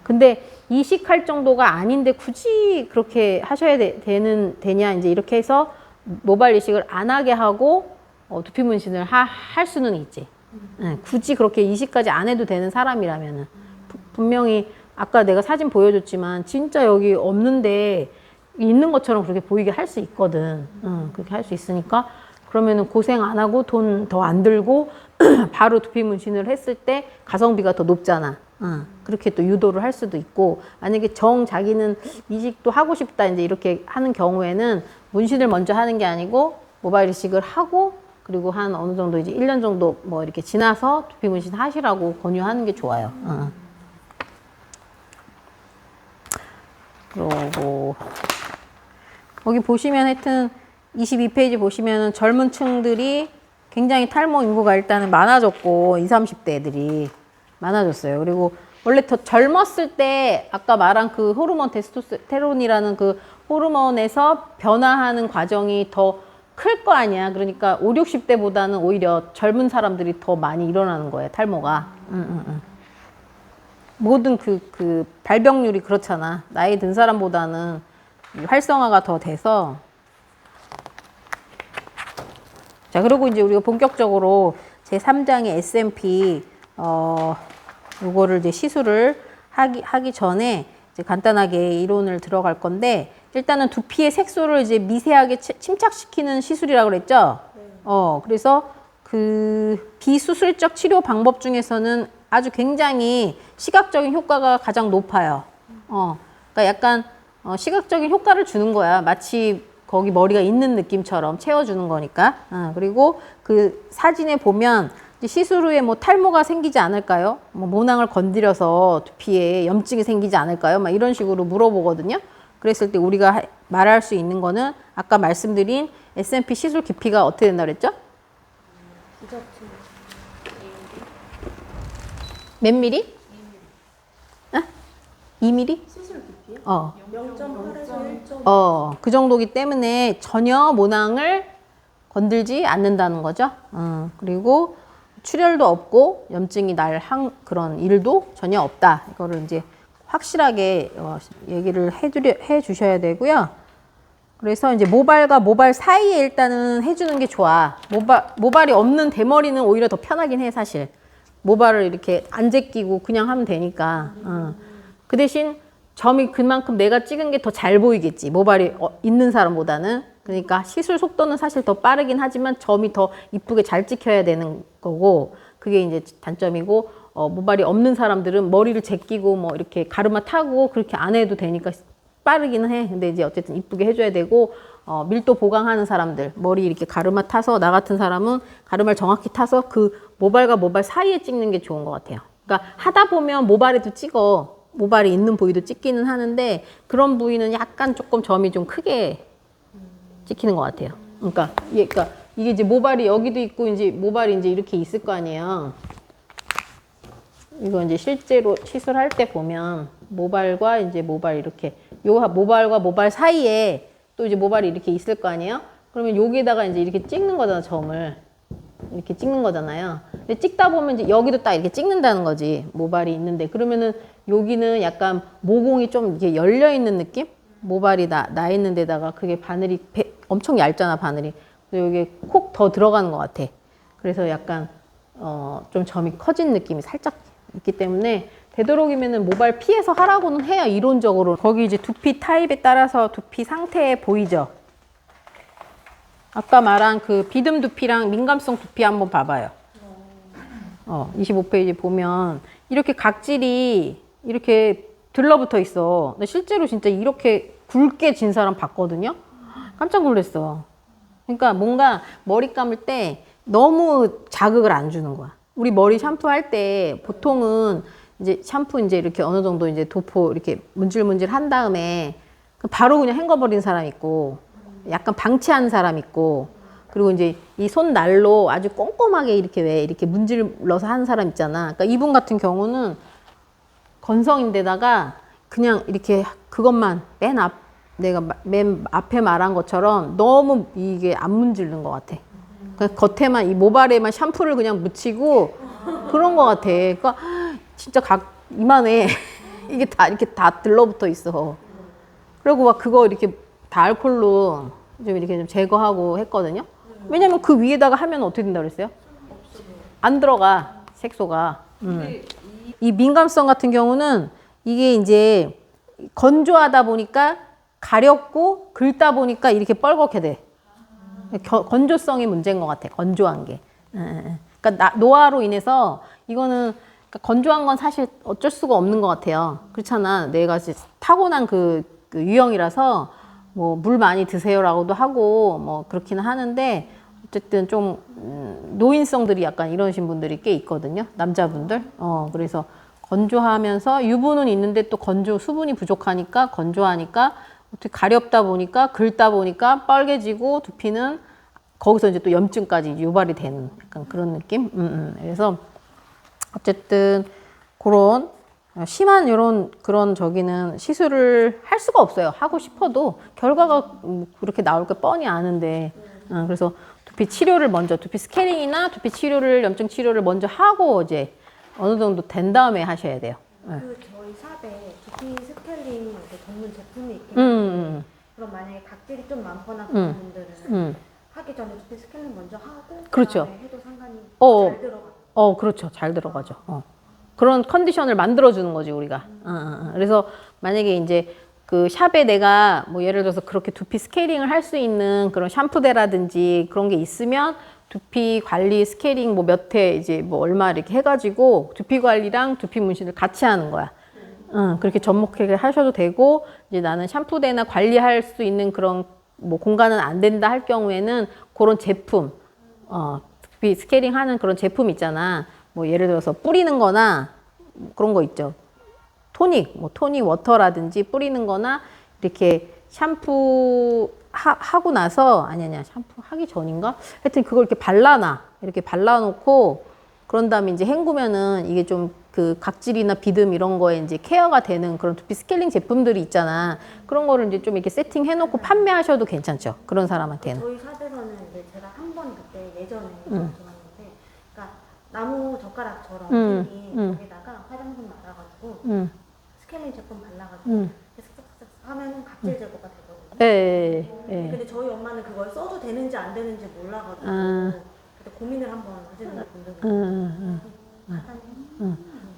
A: 근데 이식할 정도가 아닌데 굳이 그렇게 하셔야 되냐 이제 이렇게 해서 모발 이식을 안 하게 하고 두피 문신을 할 수는 있지. 굳이 그렇게 이식까지 안 해도 되는 사람이라면은 분명히 아까 내가 사진 보여줬지만 진짜 여기 없는데 있는 것처럼 그렇게 보이게 할 수 있거든. 그렇게 할 수 있으니까 그러면은 고생 안 하고 돈 더 안 들고 바로 두피 문신을 했을 때 가성비가 더 높잖아. 그렇게 또 유도를 할 수도 있고, 만약에 자기는 이식도 하고 싶다 이제 이렇게 하는 경우에는 문신을 먼저 하는 게 아니고 모발 이식을 하고 그리고 한 어느 정도 이제 1년 정도 뭐 이렇게 지나서 두피 문신 하시라고 권유하는 게 좋아요. 그리고 거기 보시면 하여튼 22페이지 보시면은 젊은 층들이 굉장히 탈모 인구가 일단은 많아졌고 20, 30대 애들이 많아졌어요. 그리고 원래 더 젊었을 때 아까 말한 그 호르몬 테스토스테론이라는 그 호르몬에서 변화하는 과정이 더 클 거 아니야. 그러니까 5, 60대보다는 오히려 젊은 사람들이 더 많이 일어나는 거예요. 탈모가. 모든 그 발병률이 그렇잖아. 나이 든 사람보다는 활성화가 더 돼서. 자, 그리고 이제 우리가 본격적으로 제3장의 SMP, 요거를 이제 시술을 하기 전에 이제 간단하게 이론을 들어갈 건데, 일단은 두피의 색소를 이제 미세하게 침착시키는 시술이라고 그랬죠? 그래서 그 비수술적 치료 방법 중에서는 아주 굉장히 시각적인 효과가 가장 높아요. 그러니까 약간 시각적인 효과를 주는 거야. 마치 거기 머리가 있는 느낌처럼 채워주는 거니까. 그리고 그 사진에 보면 시술 후에 뭐 탈모가 생기지 않을까요? 뭐 모낭을 건드려서 두피에 염증이 생기지 않을까요? 막 이런 식으로 물어보거든요. 그랬을 때 우리가 말할 수 있는 거는 아까 말씀드린 SMP 시술 깊이가 어떻게 된다 그랬죠? 몇 미리? 2mm?
B: 시술 깊이요?
C: 0.8에서
B: 1.5.
A: 그 정도기 때문에 전혀 모낭을 건들지 않는다는 거죠. 그리고 출혈도 없고 염증이 날 그런 일도 전혀 없다. 이거를 이제 확실하게 얘기를 해 주셔야 되고요. 그래서 이제 모발과 모발 사이에 일단은 해주는 게 좋아. 모발이 없는 대머리는 오히려 더 편하긴 해, 사실. 모발을 이렇게 안 제끼고 그냥 하면 되니까. 그 대신 점이 그만큼 내가 찍은 게 더 잘 보이겠지. 모발이 있는 사람보다는. 그러니까 시술 속도는 사실 더 빠르긴 하지만 점이 더 이쁘게 잘 찍혀야 되는 거고, 그게 이제 단점이고, 모발이 없는 사람들은 머리를 제끼고 뭐 이렇게 가르마 타고 그렇게 안 해도 되니까 빠르기는 해. 근데 이제 어쨌든 이쁘게 해줘야 되고, 밀도 보강하는 사람들, 머리 이렇게 가르마 타서, 나 같은 사람은 가르마를 정확히 타서 그 모발과 모발 사이에 찍는 게 좋은 것 같아요. 그러니까 하다 보면 모발에도 찍어. 모발이 있는 부위도 찍기는 하는데, 그런 부위는 약간 조금 점이 좀 크게 찍히는 것 같아요. 그러니까 이게 이제 모발이 여기도 있고, 이제 모발이 이제 이렇게 있을 거 아니에요. 이거 이제 실제로 시술할 때 보면 모발과 이제 모발 이렇게, 요 모발과 모발 사이에 또 이제 모발이 이렇게 있을 거 아니에요? 그러면 여기다가 이제 이렇게 찍는 거잖아, 점을. 이렇게 찍는 거잖아요. 근데 찍다 보면 이제 여기도 딱 이렇게 찍는다는 거지. 모발이 있는데. 그러면은 여기는 약간 모공이 좀 이렇게 열려 있는 느낌? 모발이 나 있는 데다가 그게 바늘이 엄청 얇잖아, 바늘이. 그래서 여기 콕 더 들어가는 것 같아. 그래서 약간 좀 점이 커진 느낌이 살짝 있기 때문에 되도록이면은 모발 피해서 하라고는 해요, 이론적으로. 거기 이제 두피 타입에 따라서 두피 상태 보이죠? 아까 말한 그 비듬 두피랑 민감성 두피 한번 봐봐요. 25페이지 보면 이렇게 각질이 이렇게 들러붙어 있어. 근데 실제로 진짜 이렇게 굵게 진 사람 봤거든요. 깜짝 놀랐어. 그러니까 뭔가 머리 감을 때 너무 자극을 안 주는 거야. 우리 머리 샴푸할 때 보통은 이제 샴푸 이제 이렇게 어느 정도 이제 도포 이렇게 문질문질 한 다음에 바로 그냥 헹궈버린 사람 있고, 약간 방치한 사람 있고, 그리고 이제 이 손 날로 아주 꼼꼼하게 이렇게 왜 이렇게 문질러서 하는 사람 있잖아. 그러니까 이분 같은 경우는 건성인데다가 그냥 이렇게 그것만 내가 맨 앞에 말한 것처럼 너무 이게 안 문지르는 것 같아. 그냥 겉에만 이 모발에만 샴푸를 그냥 묻히고 그런 것 같아. 그러니까 진짜 이만해. 이게 다 이렇게 다 들러붙어 있어. 그리고 막 그거 이렇게 다 알콜로 좀 이렇게 좀 제거하고 했거든요. 왜냐면 그 위에다가 하면 어떻게 된다고 그랬어요? 안 들어가, 색소가. 이 민감성 같은 경우는 이게 이제 건조하다 보니까 가렵고 긁다 보니까 이렇게 뻘겋게 돼. 건조성이 문제인 것 같아. 건조한 게. 그러니까 노화로 인해서 이거는 그러니까 건조한 건 사실 어쩔 수가 없는 것 같아요. 그렇잖아. 내가 타고난 그 유형이라서 뭐 물 많이 드세요라고도 하고 뭐 그렇기는 하는데 어쨌든 좀 노인성들이 약간 이러신 분들이 꽤 있거든요. 남자분들. 그래서 건조하면서 유분은 있는데 또 수분이 부족하니까 건조하니까 어떻게 가렵다 보니까 긁다 보니까 빨개지고 두피는 거기서 이제 또 염증까지 유발이 되는 약간 그런 느낌. 그래서 어쨌든 그런 심한 그런 저기는 시술을 할 수가 없어요. 하고 싶어도 결과가 그렇게 나올 게 뻔히 아는데. 그래서 두피 스캐닝이나 두피 치료를, 염증 치료를 먼저 하고 이제 어느 정도 된 다음에 하셔야 돼요.
B: 그 저희 샵에 두피 스케일링 전문 제품이 있긴 한데 그럼 만약에 각질이 좀 많거나 그런 분들은 하기 전에 두피 스케일링 먼저 하고
A: 그렇죠.
B: 그다음에 해도 상관이 잘 들어가요.
A: 그렇죠. 잘 들어가죠. 그런 컨디션을 만들어주는 거지, 우리가. 그래서 만약에 이제 그 샵에 내가 뭐 예를 들어서 그렇게 두피 스케일링을 할 수 있는 그런 샴푸대라든지 그런 게 있으면 두피 관리 스케일링 뭐 몇 회 이제 뭐 얼마 이렇게 해가지고 두피 관리랑 두피 문신을 같이 하는 거야. 그렇게 접목하게 하셔도 되고, 이제 나는 샴푸대나 관리할 수 있는 그런 뭐 공간은 안 된다 할 경우에는 그런 제품, 두피 스케일링 하는 그런 제품 있잖아. 뭐 예를 들어서 뿌리는 거나 그런 거 있죠. 토닉 워터라든지 뿌리는 거나 이렇게 샴푸 하고 나서, 샴푸 하기 전인가? 하여튼 그걸 이렇게 이렇게 발라놓고, 그런 다음에 이제 헹구면은 이게 좀 그 각질이나 비듬 이런 거에 이제 케어가 되는 그런 두피 스케일링 제품들이 있잖아. 그런 거를 이제 좀 이렇게 세팅해놓고 판매하셔도 괜찮죠. 그런 사람한테는.
B: 저희 샵에서는 이제 제가 한 번 그때 예전에 들었는데, 그러니까 나무 젓가락처럼 생긴 거기다가 화장품 말아가지고 스케일링 제품 발라가지고 싹싹싹 하면은 각질 제거가 되거든요. 근데 저희 엄마는 그걸 써도 되는지 안 되는지 몰라가지고 그때 고민을 한번 하시는 분들도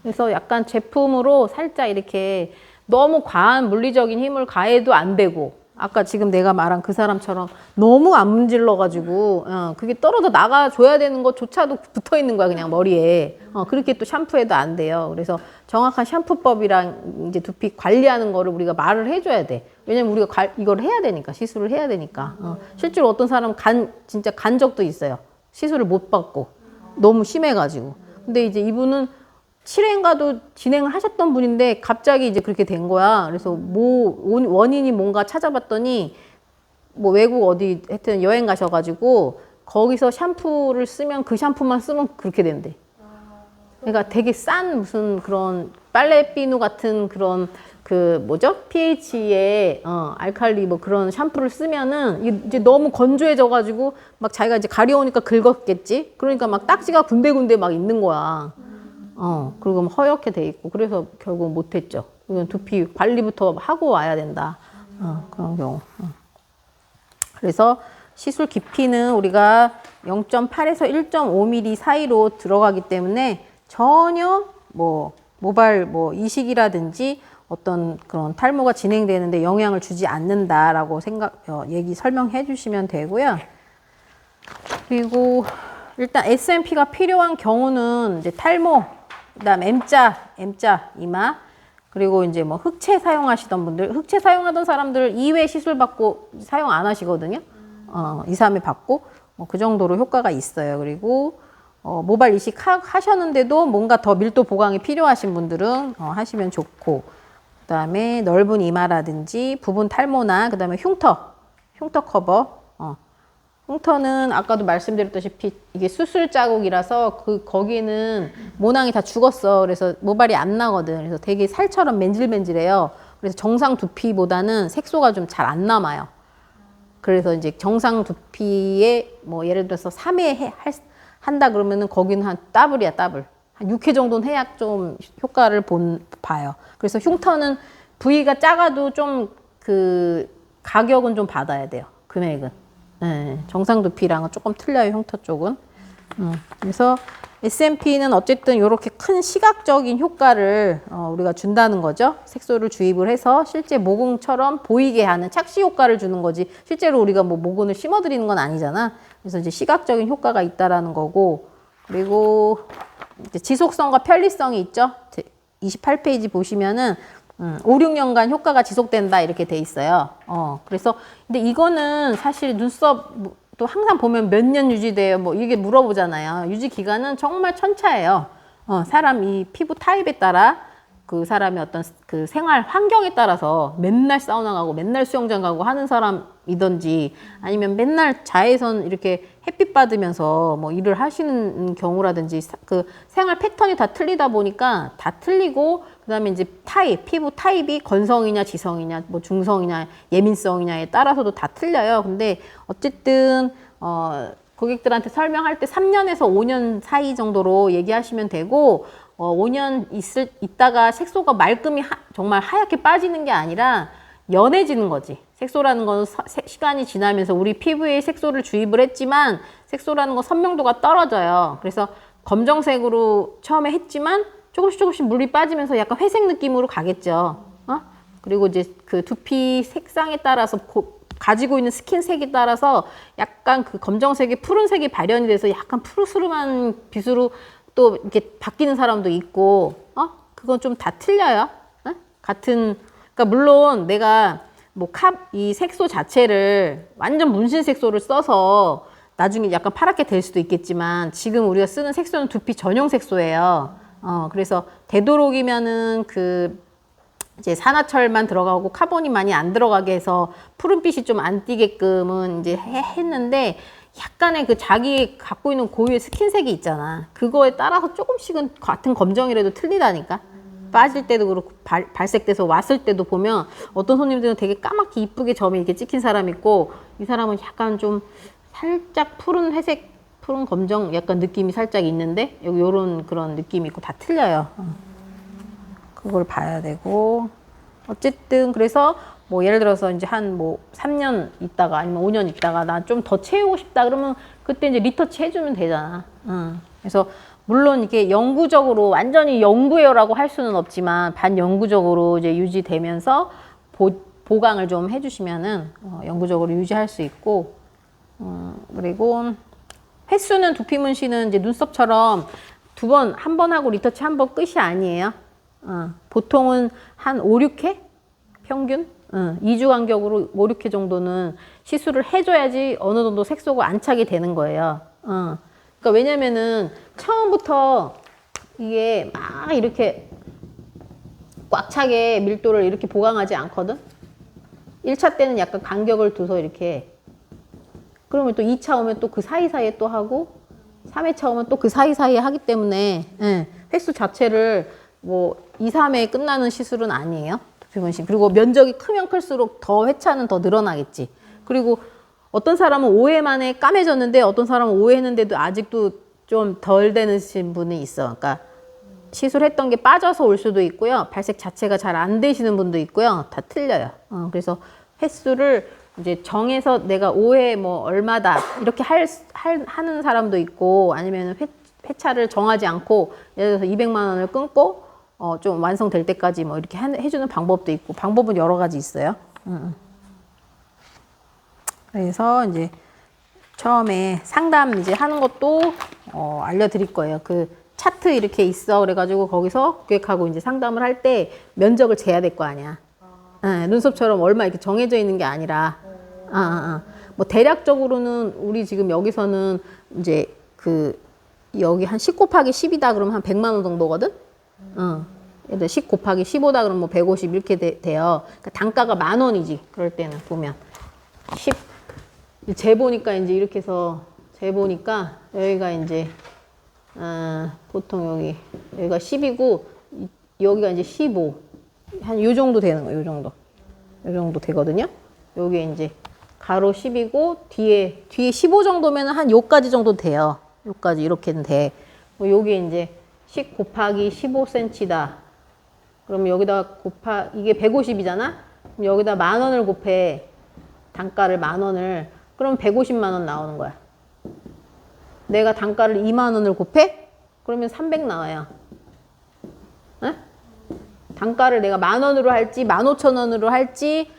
A: 그래서 약간 제품으로 살짝 이렇게 너무 과한 물리적인 힘을 가해도 안 되고, 아까 지금 내가 말한 그 사람처럼 너무 안 문질러가지고 그게 떨어져 나가줘야 되는 것조차도 붙어 있는 거야, 그냥 머리에. 그렇게 또 샴푸해도 안 돼요. 그래서 정확한 샴푸법이랑 이제 두피 관리하는 거를 우리가 말을 해줘야 돼. 왜냐면 우리가 이걸 해야 되니까, 시술을 해야 되니까. 실제로 어떤 사람은 진짜 간 적도 있어요. 시술을 못 받고 너무 심해가지고. 근데 이제 이분은 7회인가도 진행을 하셨던 분인데 갑자기 이제 그렇게 된 거야. 그래서 뭐 원인이 뭔가 찾아봤더니 뭐 외국 어디 하여튼 여행 가셔가지고 거기서 샴푸를 쓰면 그 샴푸만 쓰면 그렇게 된대. 그러니까 되게 싼 무슨 그런 빨래 비누 같은 그런 그 뭐죠? pH에 알칼리 뭐 그런 샴푸를 쓰면은 이제 너무 건조해져가지고 막 자기가 이제 가려우니까 긁었겠지. 그러니까 막 딱지가 군데군데 막 있는 거야. 그리고 허옇게 돼 있고, 그래서 결국 못했죠. 이건 두피 관리부터 하고 와야 된다. 그런 경우. 그래서 시술 깊이는 우리가 0.8에서 1.5mm 사이로 들어가기 때문에 전혀 뭐 모발 뭐 이식이라든지 어떤 그런 탈모가 진행되는데 영향을 주지 않는다라고 설명해 주시면 되고요. 그리고 일단 SMP가 필요한 경우는 이제 탈모, 그다음 M자 이마, 그리고 이제 뭐 흑채 사용하시던 분들, 흑채 사용하던 사람들 2회 시술 받고 사용 안 하시거든요. 2, 3회 받고 그 정도로 효과가 있어요. 그리고 모발 이식 하셨는데도 뭔가 더 밀도 보강이 필요하신 분들은 하시면 좋고, 그다음에 넓은 이마라든지 부분 탈모나 그다음에 흉터 커버. 흉터는 아까도 말씀드렸다시피 이게 수술 자국이라서 거기는 모낭이 다 죽었어. 그래서 모발이 안 나거든. 그래서 되게 살처럼 맨질맨질해요. 그래서 정상 두피보다는 색소가 좀 잘 안 남아요. 그래서 이제 정상 두피에 뭐 예를 들어서 3회 한다 그러면은 거기는 한 더블이야, 더블. 한 6회 정도는 해야 좀 효과를 봐요. 그래서 흉터는 부위가 작아도 좀 그 가격은 좀 받아야 돼요. 금액은. 네, 정상 두피랑은 조금 틀려요, 흉터 쪽은. 그래서 SMP는 어쨌든 이렇게 큰 시각적인 효과를 우리가 준다는 거죠. 색소를 주입을 해서 실제 모공처럼 보이게 하는 착시 효과를 주는 거지. 실제로 우리가 뭐 모근을 심어드리는 건 아니잖아. 그래서 이제 시각적인 효과가 있다라는 거고, 그리고 이제 지속성과 편리성이 있죠. 28페이지 보시면은 5, 6년간 효과가 지속된다 이렇게 돼 있어요. 그래서 근데 이거는 사실 눈썹도 항상 보면 몇 년 유지돼요. 뭐 이게 물어보잖아요. 유지 기간은 정말 천차예요. 사람 이 피부 타입에 따라 그 사람의 어떤 그 생활 환경에 따라서 맨날 사우나 가고 맨날 수영장 가고 하는 사람이든지 아니면 맨날 자외선 이렇게 햇빛 받으면서 뭐 일을 하시는 경우라든지 그 생활 패턴이 다 틀리다 보니까 다 틀리고, 그다음에 이제 피부 타입이 건성이냐 지성이냐 뭐 중성이냐 예민성이냐에 따라서도 다 틀려요. 근데 어쨌든 고객들한테 설명할 때 3년에서 5년 사이 정도로 얘기하시면 되고, 5년 있다가 색소가 말끔히 정말 하얗게 빠지는 게 아니라 연해지는 거지. 색소라는 건 시간이 지나면서 우리 피부에 색소를 주입을 했지만 색소라는 건 선명도가 떨어져요. 그래서 검정색으로 처음에 했지만 조금씩 물이 빠지면서 약간 회색 느낌으로 가겠죠. 그리고 이제 그 두피 색상에 따라서 가지고 있는 스킨색에 따라서 약간 그 검정색이 푸른색이 발현이 돼서 약간 푸르스름한 빛으로 또 이렇게 바뀌는 사람도 있고, 그건 좀 다 틀려요. 그러니까 물론 내가 뭐 이 색소 자체를 완전 문신 색소를 써서 나중에 약간 파랗게 될 수도 있겠지만 지금 우리가 쓰는 색소는 두피 전용 색소예요. 그래서 되도록이면은 이제 산화철만 들어가고 카본이 많이 안 들어가게 해서 푸른빛이 좀 안 띄게끔은 이제 했는데, 약간의 그 자기 갖고 있는 고유의 스킨색이 있잖아. 그거에 따라서 조금씩은 같은 검정이라도 틀리다니까. 빠질 때도 그렇고 발색돼서 왔을 때도 보면 어떤 손님들은 되게 까맣게 이쁘게 점이 이렇게 찍힌 사람 있고, 이 사람은 약간 좀 살짝 푸른 회색, 푸른 검정 약간 느낌이 살짝 있는데 여기 요런 그런 느낌이 있고 다 틀려요. 그걸 봐야 되고, 어쨌든 그래서 뭐 예를 들어서 이제 한 뭐 3년 있다가 아니면 5년 있다가 나 좀 더 채우고 싶다 그러면 그때 이제 리터치 해주면 되잖아. 그래서 물론 이게 영구적으로 완전히 영구예요라고 할 수는 없지만 반영구적으로 이제 유지되면서 보강을 좀 해주시면은 영구적으로 유지할 수 있고, 그리고 횟수는 두피 문신은 이제 눈썹처럼 한 번 하고 리터치 한 번 끝이 아니에요. 보통은 한 5, 6회 평균 2주 간격으로 5, 6회 정도는 시술을 해줘야지 어느 정도 색소가 안착이 되는 거예요. 그러니까 왜냐면은 처음부터 이게 막 이렇게 꽉 차게 밀도를 이렇게 보강하지 않거든. 1차 때는 약간 간격을 둬서 이렇게, 그러면 또 2차 오면 또 그 사이사이에 또 하고 3회차 오면 또 그 사이사이에 하기 때문에 횟수 자체를 뭐 2, 3회에 끝나는 시술은 아니에요. 두피 문신. 그리고 면적이 크면 클수록 더 회차는 더 늘어나겠지. 그리고 어떤 사람은 5회 만에 까매졌는데 어떤 사람은 5회 했는데도 아직도 좀 덜 되는 분이 있어. 그러니까 시술했던 게 빠져서 올 수도 있고요. 발색 자체가 잘 안 되시는 분도 있고요. 다 틀려요. 그래서 횟수를 이제 정해서 내가 5회 뭐 얼마다 이렇게 하는 사람도 있고, 아니면 회차를 정하지 않고 예를 들어서 200만 원을 끊고 좀 완성될 때까지 뭐 이렇게 해주는 방법도 있고, 방법은 여러 가지 있어요. 그래서 이제 처음에 상담 이제 하는 것도 알려드릴 거예요. 그 차트 이렇게 있어. 그래가지고 거기서 고객하고 이제 상담을 할 때 면적을 재야 될 거 아니야. 눈썹처럼 얼마 이렇게 정해져 있는 게 아니라, 뭐 대략적으로는 우리 지금 여기서는 이제 그 여기 한 10 곱하기 10이다 그러면 한 100만 원 정도거든? 10 곱하기 15다 그러면 뭐 150 이렇게 돼요. 그러니까 단가가 10,000원이지. 그럴 때는 보면 10 재보니까 이제 이렇게 해서 재보니까 여기가 이제 보통 여기가 10이고 여기가 이제 15 한 요 정도 되는 거예요. 요 정도 되거든요. 여기 이제 가로 10이고 뒤에 15 정도면 한 요까지 정도 돼요. 요까지 이렇게는 돼. 여기 이제 10 곱하기 15cm다. 그럼 여기다 이게 150이잖아? 그럼 여기다 10,000원을 곱해. 단가를 10,000원을. 그럼 150만 원 나오는 거야. 내가 단가를 2만 원을 곱해? 그러면 300 나와요. 에? 단가를 내가 10,000원으로 할지 15,000원으로 할지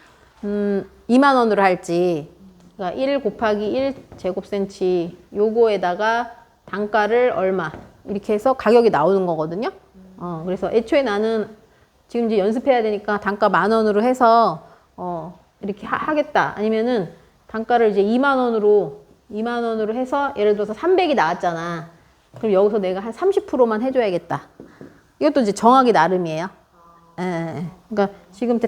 A: 2만 원으로 할지. 그러니까 1 곱하기 1 제곱센치 요거에다가 단가를 얼마 이렇게 해서 가격이 나오는 거거든요. 그래서 애초에 나는 지금 이제 연습해야 되니까 단가 10,000원으로 해서 이렇게 하겠다. 아니면은 단가를 이제 2만 원으로 해서 예를 들어서 300이 나왔잖아. 그럼 여기서 내가 한 30%만 해줘야겠다. 이것도 이제 정하기 나름이에요. 그러니까 지금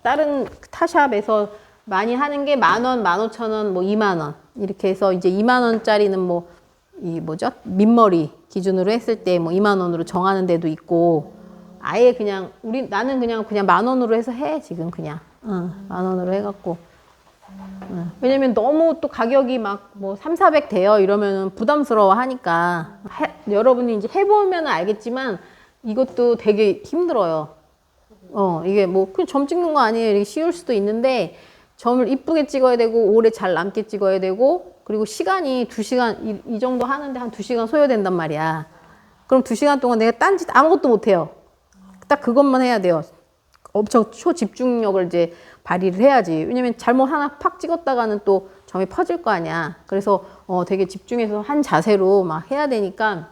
A: 다른 타샵에서 많이 하는 게 10,000원, 15,000원, 뭐 2만 원 이렇게 해서 이제 2만 원짜리는 뭐 이 뭐죠? 민머리 기준으로 했을 때 뭐 2만 원으로 정하는 데도 있고 아예 그냥 나는 그냥 10,000원으로 해서 해 지금 그냥 10,000원으로 해갖고 왜냐면 너무 또 가격이 막 뭐 300, 400 돼요 이러면 부담스러워 하니까 여러분이 이제 해보면 알겠지만 이것도 되게 힘들어요. 이게 뭐 그냥 점 찍는 거 아니에요. 이렇게 쉬울 수도 있는데 점을 이쁘게 찍어야 되고 오래 잘 남게 찍어야 되고 그리고 시간이 2시간 이 정도 하는데 한 2시간 소요된단 말이야. 그럼 2시간 동안 내가 딴짓 아무것도 못 해요. 딱 그것만 해야 돼요. 엄청 초집중력을 이제 발휘를 해야지. 왜냐면 잘못 하나 팍 찍었다가는 또 점이 퍼질 거 아니야. 그래서 되게 집중해서 한 자세로 막 해야 되니까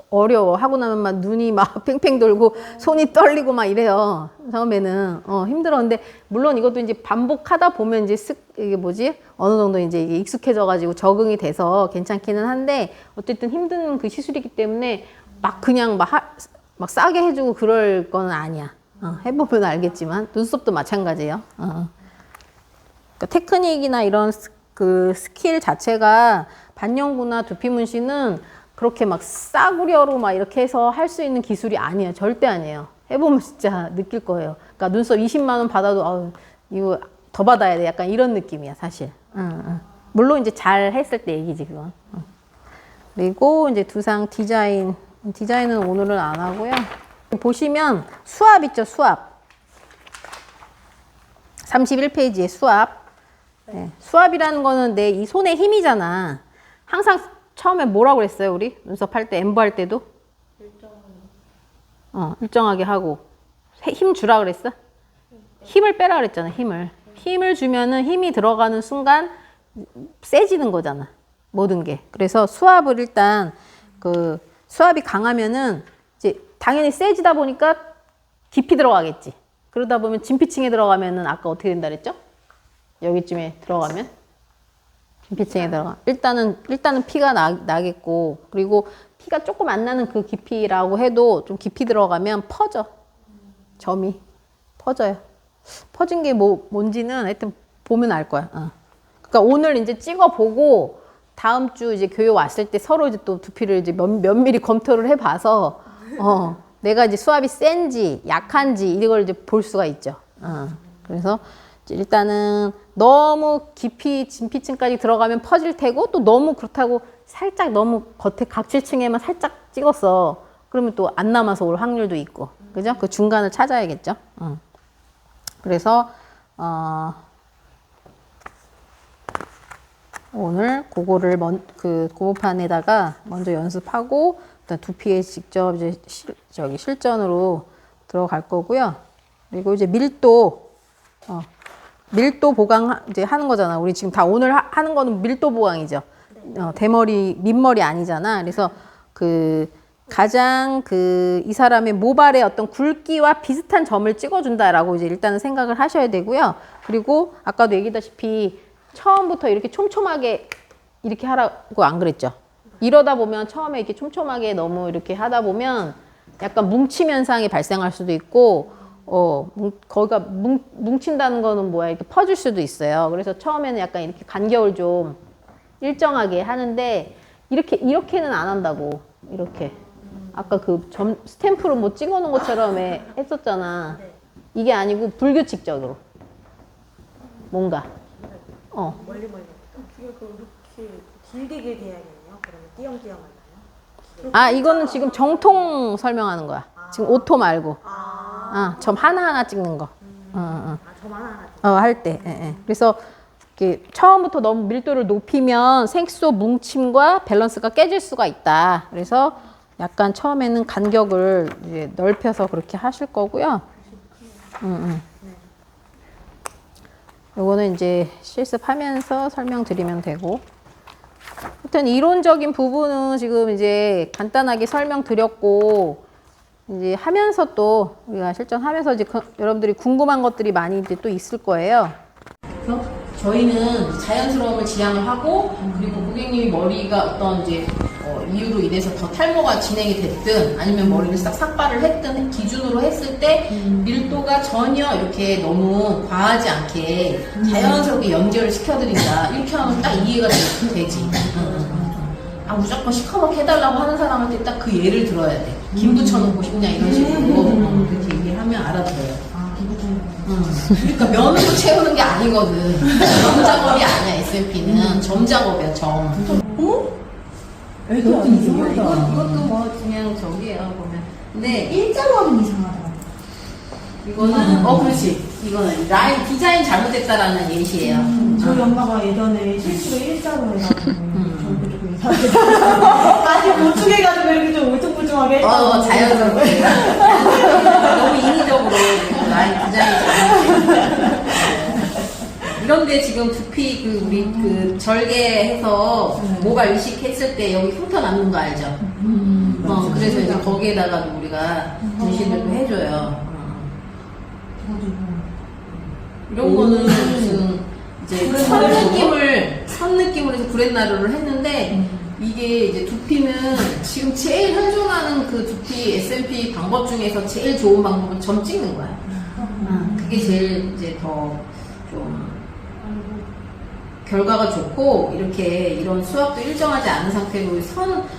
A: 어려워. 하고 나면 막 눈이 막 팽팽 돌고 손이 떨리고 막 이래요. 처음에는 힘들어. 근데 물론 이것도 이제 반복하다 보면 이제 이게 뭐지? 어느 정도 이제 이게 익숙해져 가지고 적응이 돼서 괜찮기는 한데 어쨌든 힘든 그 시술이기 때문에 막 그냥 막 싸게 해주고 그럴 건 아니야. 해보면 알겠지만 눈썹도 마찬가지예요. 그러니까 테크닉이나 이런 그 스킬 자체가 반영구나 두피 문신은 그렇게 막 싸구려로 막 이렇게 해서 할 수 있는 기술이 아니에요. 절대 아니에요. 해보면 진짜 느낄 거예요. 그러니까 눈썹 20만 원 받아도 이거 더 받아야 돼. 약간 이런 느낌이야, 사실. 물론 이제 잘 했을 때 얘기지, 그건. 그리고 이제 두상 디자인은 오늘은 안 하고요. 보시면 수압 있죠, 수압. 31페이지에 수압. 네, 수압이라는 거는 내 이 손의 힘이잖아. 항상 처음에 뭐라고 그랬어요, 우리? 눈썹 할 때, 엠보 할 때도? 일정하게 하고. 힘 주라 그랬어? 힘을 빼라 그랬잖아, 힘을. 힘을 주면은 힘이 들어가는 순간 세지는 거잖아, 모든 게. 그래서 수압을 일단, 수압이 강하면은 이제 당연히 세지다 보니까 깊이 들어가겠지. 그러다 보면 진피층에 들어가면은 아까 어떻게 된다 그랬죠? 여기쯤에 들어가면? 진피층에 들어가. 일단은 피가 나겠고, 그리고 피가 조금 안 나는 그 깊이라고 해도 좀 깊이 들어가면 퍼져. 점이 퍼져요. 퍼진 게 뭔지는 하여튼 보면 알 거야. 그러니까 오늘 이제 찍어보고 다음 주 이제 교육 왔을 때 서로 이제 또 두피를 이제 면밀히 검토를 해봐서 내가 이제 수압이 센지 약한지 이걸 이제 볼 수가 있죠. 그래서 일단은 너무 깊이 진피층까지 들어가면 퍼질 테고 또 너무 그렇다고 살짝 너무 겉에 각질층에만 살짝 찍었어. 그러면 또 안 남아서 올 확률도 있고. 그죠? 그 중간을 찾아야겠죠. 그래서 오늘 그거를 그 고무판에다가 먼저 연습하고 일단 두피에 직접 이제 실전으로 들어갈 거고요. 그리고 이제 밀도 보강 이제 하는 거잖아. 우리 지금 다 오늘 하는 거는 밀도 보강이죠. 대머리, 민머리 아니잖아. 그래서 가장 이 사람의 모발의 어떤 굵기와 비슷한 점을 찍어준다라고 이제 일단은 생각을 하셔야 되고요. 그리고 아까도 얘기다시피 처음부터 이렇게 촘촘하게 이렇게 하라고 안 그랬죠? 이러다 보면 처음에 이렇게 촘촘하게 너무 이렇게 하다 보면 약간 뭉침 현상이 발생할 수도 있고, 거기가 뭉친다는 거는 뭐야, 이렇게 퍼질 수도 있어요. 그래서 처음에는 약간 이렇게 간격을 좀 일정하게 하는데, 이렇게는 안 한다고, 이렇게. 아까 그 스탬프로 뭐 찍어 놓은 것처럼 했었잖아.
B: 네.
A: 이게 아니고 불규칙적으로. 뭔가.
B: 멀리 그렇게 길게 해야겠네요. 그러면 띄엄띄엄 할까요?
A: 이거는 지금 정통 설명하는 거야. 지금 오토 말고. 점 하나하나 찍는 거.
B: 점 하나.
A: 할 때. 예. 그래서 이렇게 처음부터 너무 밀도를 높이면 색소 뭉침과 밸런스가 깨질 수가 있다. 그래서 약간 처음에는 간격을 이제 넓혀서 그렇게 하실 거고요. 요거는 이제 실습하면서 설명드리면 되고. 하여튼 이론적인 부분은 지금 이제 간단하게 설명드렸고, 이제 하면서 또 우리가 실전하면서 이제 여러분들이 궁금한 것들이 많이 이제 또 있을 거예요. 그래서 저희는 자연스러움을 지향을 하고, 그리고 고객님이 머리가 어떤 이제 이유로 인해서 더 탈모가 진행이 됐든 아니면 머리를 싹 삭발을 했든 기준으로 했을 때 밀도가 전혀 이렇게 너무 과하지 않게 자연스럽게 연결을 시켜드린다. 이렇게 하면 딱 이해가 되지. 무조건 시커멓게 해달라고 하는 사람한테 딱 그 예를 들어야 돼. 김 붙여놓고 싶냐 이런 식으로 그렇게 얘기하면 알아들어요. 그러니까 면으로 채우는 게 아니거든. 점 작업이 아니야. S&P는 점 작업이야. 점.
D: 이것도 이상하다.
A: 이것도 뭐 그냥 저기예요 보면. 근데
D: 일자로 하면 이상하다.
A: 이거는 그렇지. 이거는 라인 디자인 잘못됐다라는 예시예요.
D: 저희 엄마가 예전에 실수로 일자로 해가지고 저도 조금 이상하게 아직 보충해가지고 이렇게 좀 울퉁불퉁하게 했다고.
A: 자연스럽게. 너무 인위적으로 라인 디자인 잘못됐다. 이런데 지금 두피 우리 절개해서 모발 이식했을 때 여기 흉터 남는 거 알죠? 그래서 이제 거기에다가도 우리가 문신을 또 해줘요. 이런 거는 무슨 이제 선 느낌으로 해서 구렛나루를 했는데 이게 이제 두피는 지금 제일 현존하는 그 두피 S&P 방법 중에서 제일 좋은 방법은 점 찍는 거야. 그게 제일 이제 더 좀 결과가 좋고 이렇게 이런 수압도 일정하지 않은 상태로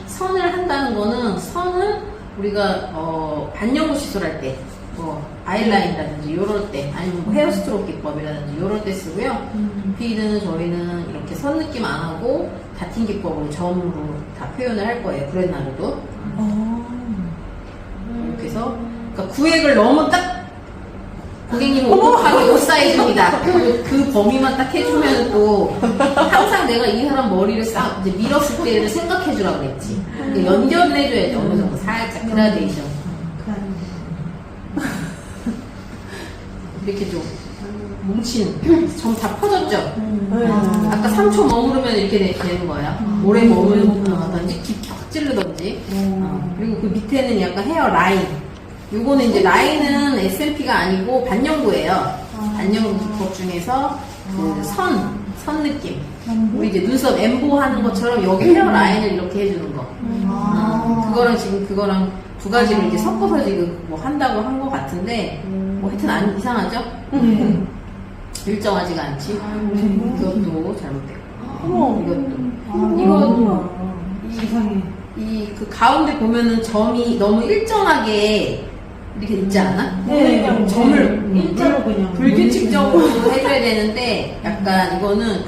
A: 선을 한다는 거는 선은 우리가 반영구 시술할 때 아이라인이라든지 이럴 때 아니면 뭐 헤어스트로크 기법이라든지 이럴 때 쓰고요. 두피는 저희는 이렇게 선 느낌 안 하고 다팅 기법으로 점으로 다 표현을 할 거예요. 구렛나루도 이렇게 해서 그러니까 구획을 너무 딱 고객님은 오목하게 옷 사이즈입니다. 그 범위만 딱 해주면 또 항상 내가 이 사람 머리를 싹 이제 밀었을 때를 생각해 주라고 그랬지. 그러니까 연결을 해줘야죠. 어느 정도 살짝 그라데이션. 이렇게 좀 뭉친 점 다 퍼졌죠. 아까 3초 머무르면 이렇게 되는 거야. 오래 머무르든지 깊이 확 찌르든지. 그리고 그 밑에는 약간 헤어 라인. 요거는 이제 라인은 S&P가 아니고 반영구예요. 반영구 기법 중에서 그 선 느낌. 우리 이제 눈썹 엠보 하는 것처럼 여기 헤어 라인을 이렇게 해주는 거. 그거랑 두 가지를 이제 섞어서 지금 뭐 한다고 한 것 같은데, 뭐 하여튼 이상하죠? 일정하지가 않지. 이것도 잘못됐고. 이것도.
D: 세상에.
A: 그 가운데 보면은 점이 너무 일정하게 이렇게 있지 않아?
D: 네, 그냥
A: 점을
D: 일자로 그냥
A: 불규칙적으로 해줘야 되는데 약간 이거는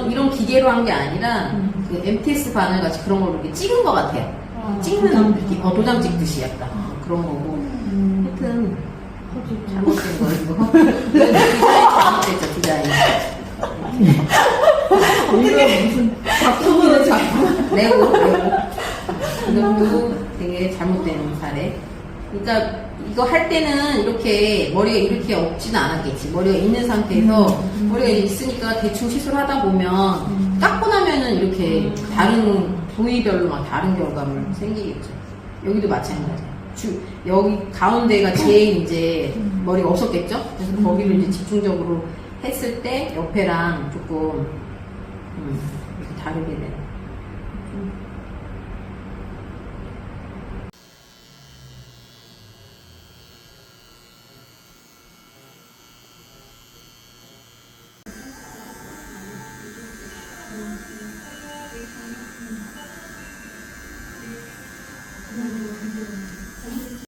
A: 이런 기계로 한 게 아니라 그 MTS 바늘 같이 그런 걸로 이렇게 찍은 것 같아요. 찍는 도장 찍듯이 약간 그런 거고. 하여튼 잘못된 거 이거. 디자인 잘못됐죠. 디자인.
D: 무슨 작품으로 작품.
A: 레고. 이것도 되게 잘못된 사례. 그러니까 이거 할 때는 이렇게 머리가 이렇게 없지는 않았겠지. 머리가 있는 상태에서 머리가 있으니까 대충 시술하다 보면 깎고 나면은 이렇게 다른 부위별로 막 다른 결과물 생기겠죠. 여기도 마찬가지야. 여기 가운데가 제일 이제 머리가 없었겠죠. 그래서 거기를 이제 집중적으로 했을 때 옆에랑 조금 이렇게 다르게 되는.